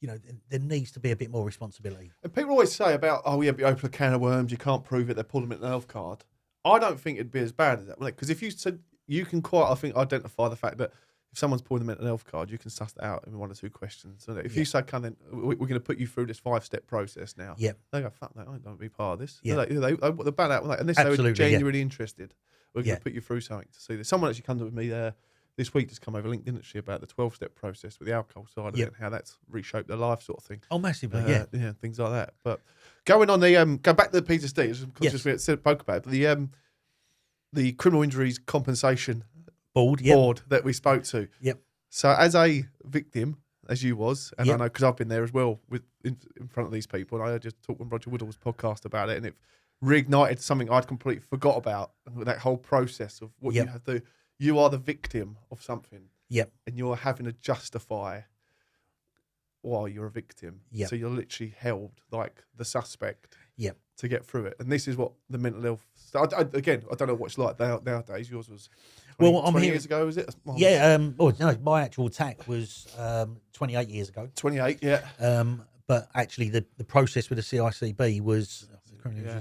there needs to be a bit more responsibility.
And people always say about, oh, yeah, but you open a can of worms, you can't prove it, they pull them in the health card. I don't think it'd be as bad as that. Because if you said, you can quite, I think, identify the fact that if someone's pulling the mental health card, you can suss that out in 1 or 2 questions. So if you say, we're going to put you through this 5-step process now.
Yeah.
They go, fuck that, I don't want to be part of this.
Yeah.
They're bad out, unless they were genuinely interested. We're going to put you through something to see this. Someone actually come to me this week, just come over LinkedIn actually about the 12-step process with the alcohol side of it and how that's reshaped their life sort of thing.
Oh, massively,
yeah, things like that. But going on go back to the PTSD, because we spoke about it, the criminal injuries compensation board that we spoke to.
Yep.
So as a victim, as you was, and I know because I've been there as well in front of these people, and I just talked on Roger Woodall's podcast about it, and it reignited something I'd completely forgot about, that whole process of what you have to do. You are the victim of something.
Yep.
And you're having to justify why you're a victim.
Yep.
So you're literally held like the suspect.
Yep.
To get through it. And this is what the mental health... I don't know what it's like nowadays. Yours was 20 years ago, was it?
My actual attack was 28 years ago.
28, yeah.
But actually the process with the CICB was,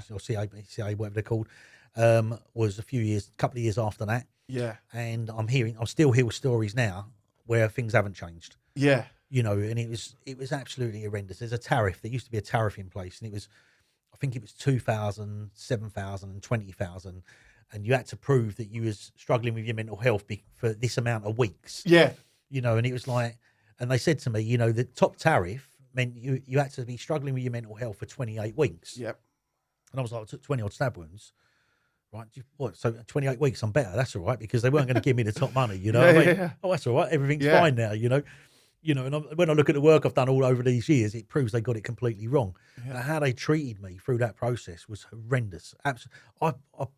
or CA, whatever they're called, was a couple of years after that.
Yeah.
And I'm still hearing stories now where things haven't changed.
Yeah.
And it was absolutely horrendous. There's a tariff. There used to be a tariff in place, and I think it was 2,000, 7,000 and 20,000. And you had to prove that you was struggling with your mental health for this amount of weeks.
Yeah.
And it was like, and they said to me, the top tariff meant you had to be struggling with your mental health for 28 weeks.
Yep.
And I was like, I took 20 odd stab wounds. Right. What? So 28 weeks, I'm better. That's all right, because they weren't going to give me the top money,
Yeah.
Oh, that's all right. Everything's fine now, and when I look at the work I've done all over these years, it proves they got it completely wrong. Yeah. How they treated me through that process was horrendous. I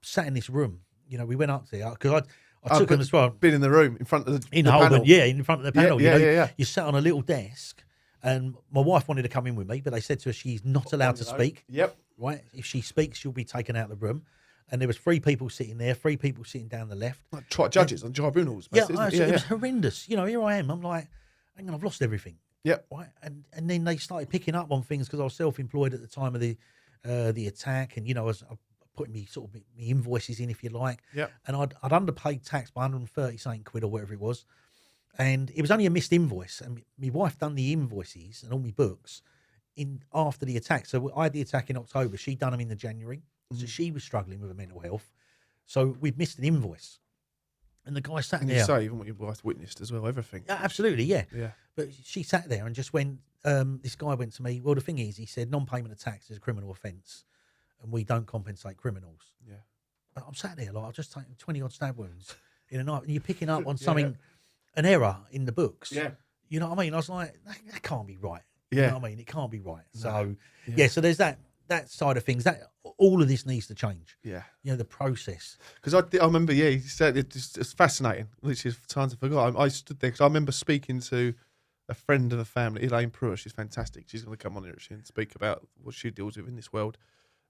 sat in this room. We went up there because I took them as well.
Been in the room in front of the
panel. Yeah, in front of the panel.
Yeah.
You sat on a little desk, and my wife wanted to come in with me, but they said to her she's not allowed to speak.
Yep.
Right. If she speaks, she'll be taken out of the room. And there was 3 people sitting there, 3 people sitting down the left.
Like judges on tribunals.
It was horrendous. Here I am. I'm like, hang on, I've lost everything.
Yep.
Right. And then they started picking up on things because I was self-employed at the time of the attack, and I was putting me invoices in, if you like.
Yep.
And I'd underpaid tax by 130 something quid or whatever it was, and it was only a missed invoice. And my wife done the invoices and all my books after the attack. So I had the attack in October. She'd done them in the January. So she was struggling with her mental health. So we'd missed an invoice. And the guy sat there.
And you say even what your wife witnessed as well, everything.
Yeah, absolutely, yeah.
Yeah.
But she sat there and just went, this guy went to me, well, the thing is, he said, non-payment of tax is a criminal offence and we don't compensate criminals.
Yeah.
But I'm sat there like, I've just taken 20 odd stab wounds in a night, and you're picking up on something, an error in the books.
Yeah.
You know what I mean? I was like, that can't be right.
Yeah.
You know what I mean? It can't be right. So, so there's that side of things. That all of this needs to change.
Yeah.
The process.
Because I remember, he said it's fascinating. Literally, times I forgot. I stood there because I remember speaking to a friend of the family, Elaine Pruitt. She's fantastic. She's going to come on here and speak about what she deals with in this world.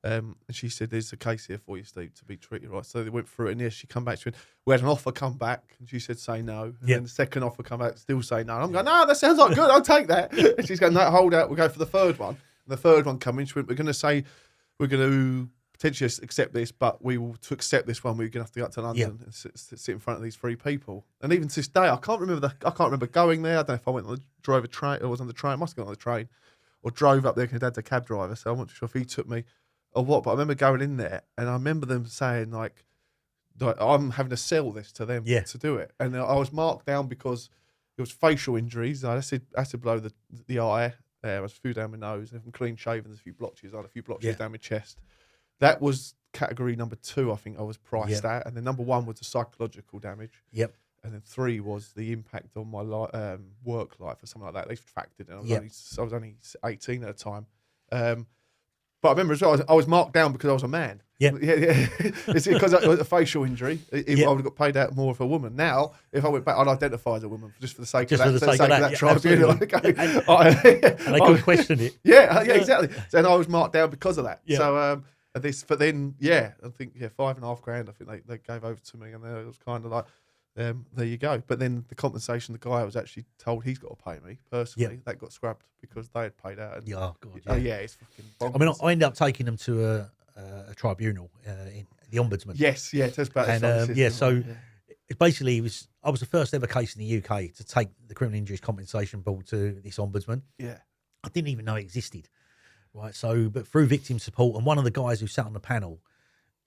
And she said, there's a case here for you, Steve, to be treated right. So they went through it, and she come back to it. We had an offer come back, and she said, say no. And then the second offer come back, still say no. And I'm going, no, that sounds like good. I'll take that. And she's going, no, hold out. We'll go for the third one. And the third one come in. She went, we're going to potentially accept this, but to accept this one, we're going to have to go up to London and sit in front of these 3 people. And even to this day, I can't remember going there. I don't know if I went on drove a train or was on the train. I must have gone on the train or drove up there because Dad's a cab driver, so I'm not sure if he took me or what. But I remember going in there, and I remember them saying like I'm having to sell this to them to do it. And I was marked down because it was facial injuries. I had to blow the eye. I was a few down my nose, and from clean shaven, there's a few blotches. I had a few blotches down my chest. That was category number 2, I think I was priced at. And then number 1 was the psychological damage.
Yep.
And then 3 was the impact on my work life or something like that. They factored in. I was only 18 at the time. But I remember as well, I was marked down because I was a man.
Yeah.
It's because it was a facial injury. I would have got paid out more for a woman. Now, if I went back, I'd identify as a woman just for the sake of that tribunal.
And they couldn't question it.
Yeah, exactly. And I was marked down because of that.
Yeah.
So, I think, $5.5 grand, I think they gave over to me. And it was kind of like, there you go. But then the compensation, the guy was actually told he's got to pay me personally. That got scrubbed because they had paid out. And,
Oh, God,
oh yeah, it's fucking bonkers.
I mean, I ended up taking them to a tribunal, in the ombudsman.
Yes, yeah, tell us about
and it basically I was the first ever case in the UK to take the Criminal Injuries Compensation Board to this ombudsman.
Yeah,
I didn't even know it existed, right? So, but through victim support, and one of the guys who sat on the panel,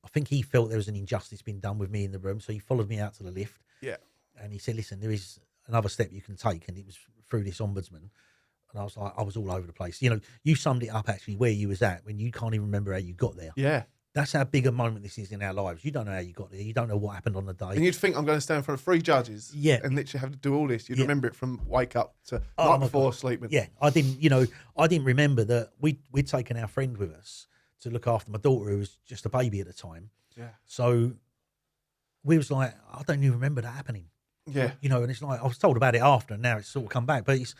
I think he felt there was an injustice being done with me in the room, so he followed me out to the lift.
Yeah,
and he said, "Listen, there is another step you can take," and it was through this ombudsman. And I was like, I was all over the place. You know, you summed it up actually where you was at when you can't even remember how you got there.
Yeah.
That's how big a moment this is in our lives. You don't know how you got there. You don't know what happened on the day.
And you'd think I'm going to stand in front of 3 judges and literally have to do all this. You'd remember it from wake up to night before sleeping.
Yeah, I didn't remember that we'd taken our friend with us to look after my daughter who was just a baby at the time.
Yeah.
So we was like, I don't even remember that happening.
Yeah.
You know, and it's like, I was told about it after and now it's sort of come back. But it's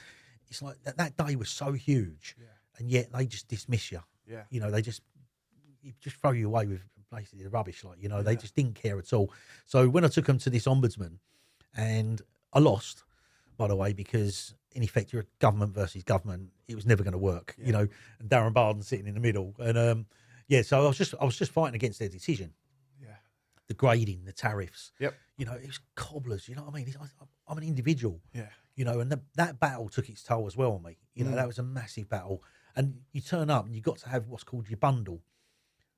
like that day was so huge and yet they just dismiss you.
Yeah.
You know, they just throw you away with basically the rubbish. Like, you know, they just didn't care at all. So when I took them to this ombudsman, and I lost, by the way, because in effect you're government versus government. It was never going to work. You know, and Darren Barden sitting in the middle, and so I was just fighting against their decision. Yeah, the grading, the tariffs.
Yep.
You know, it was cobblers. You know what I mean? I'm an individual.
Yeah.
You know, and that battle took its toll as well on me. You know, that was a massive battle. And you turn up and you've got to have what's called your bundle,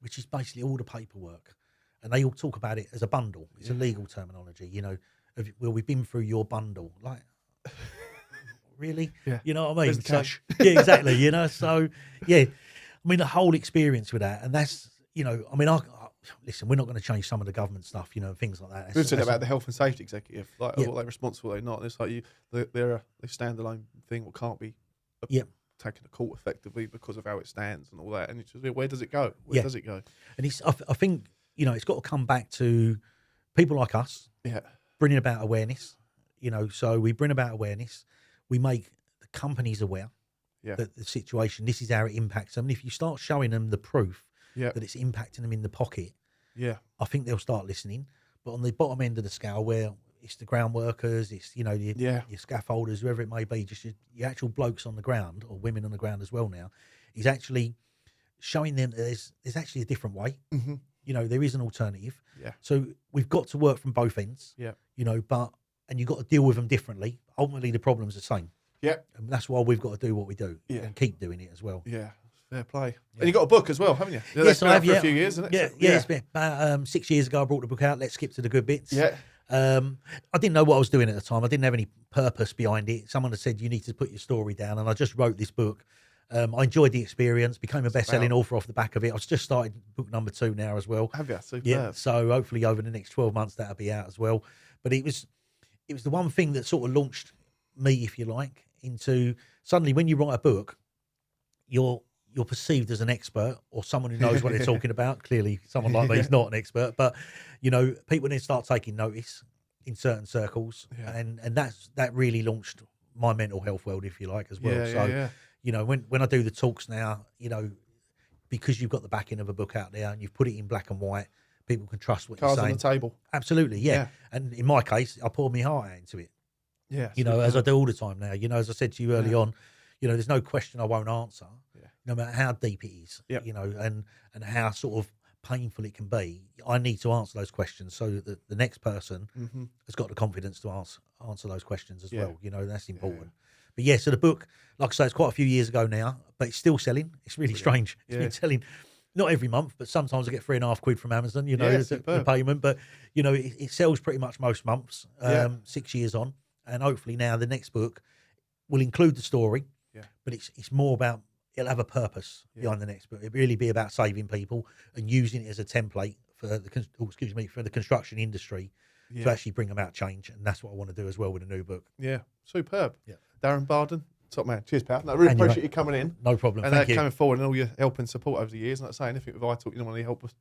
which is basically all the paperwork. And they all talk about it as a bundle. It's a legal terminology, you know. We've been through your bundle. Like, really?
Yeah.
You know what I mean?
Where's the cash?
Yeah, exactly. You know, so, yeah. I mean, the whole experience with that. And that's, you know, I mean, listen, we're not going to change some of the government stuff, you know, and things like that.
We've said about the health and safety executive, like what they're responsible, they're not. It's like they're a standalone thing that can't be taken to court effectively because of how it stands and all that. And it's just, where does it go? Where does it go?
And I think, you know, it's got to come back to people like us, bringing about awareness. You know, so we bring about awareness. We make the companies aware that the situation, this is how it impacts them. And if you start showing them the proof that it's impacting them in the pocket, I think they'll start listening. But on the bottom end of the scale, where it's the ground workers, it's, you know, your scaffolders, whoever it may be, just your actual blokes on the ground, or women on the ground as well now, is actually showing them that there's actually a different way. Mm-hmm. You know, there is an alternative. Yeah. So we've got to work from both ends. Yeah. You know, and you've got to deal with them differently. Ultimately, the problem's the same. Yeah. And that's why we've got to do what we do and keep doing it as well.
Yeah. Fair play. And you got a book as well, haven't you?
Yes, I have.
For a few years, isn't it?
Yeah. It's been about 6 years ago. I brought the book out. Let's skip to the good bits.
Yeah.
I didn't know what I was doing at the time. I didn't have any purpose behind it. Someone had said, you need to put your story down. And I just wrote this book. I enjoyed the experience, became a best-selling author off the back of it. I've just started book number 2 now as well.
Have you? Superb.
Yeah. So hopefully over the next 12 months, that'll be out as well. But it was the one thing that sort of launched me, if you like, into suddenly when you write a book, you're perceived as an expert or someone who knows what they're talking about. Clearly, someone like me is not an expert, but you know, people then start taking notice in certain circles, and that really launched my mental health world, if you like, as well. You know, when I do the talks now, you know, because you've got the backing of a book out there and you've put it in black and white, people can trust what you're saying.
Cards on the table.
Absolutely, yeah. And in my case, I poured my heart out into it. Yeah, you know, as I do all the time now. You know, as I said to you early on, you know, there's no question I won't answer, no matter how deep it is. You know, and how sort of painful it can be. I need to answer those questions so that the next person has got the confidence to answer those questions as well. You know, that's important. But so the book, like I say, it's quite a few years ago now, but it's still selling. It's really strange. It's been selling not every month, but sometimes I get £3.50 quid from Amazon, you know, the payment. But, you know, it sells pretty much most months, 6 years on. And hopefully now the next book will include the story, but it's more about, it'll have a purpose behind the next book. It'll really be about saving people and using it as a template for the construction industry to actually bring about change. And that's what I want to do as well with a new book. Yeah,
superb. Yeah. Darren Barden, top man. Cheers, pal. No, I really appreciate you coming in.
No problem.
And
Thank you.
coming forward and all your help and support over the years. Not saying anything with iTalk, you don't want to help us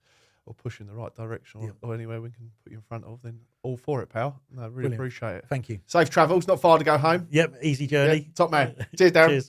or push in the right direction or anywhere we can put you in front of, then all for it, pal. No, really appreciate it.
Thank you.
Safe travels, not far to go home.
Yep, easy journey.
Top man. Cheers, Darren.
Cheers.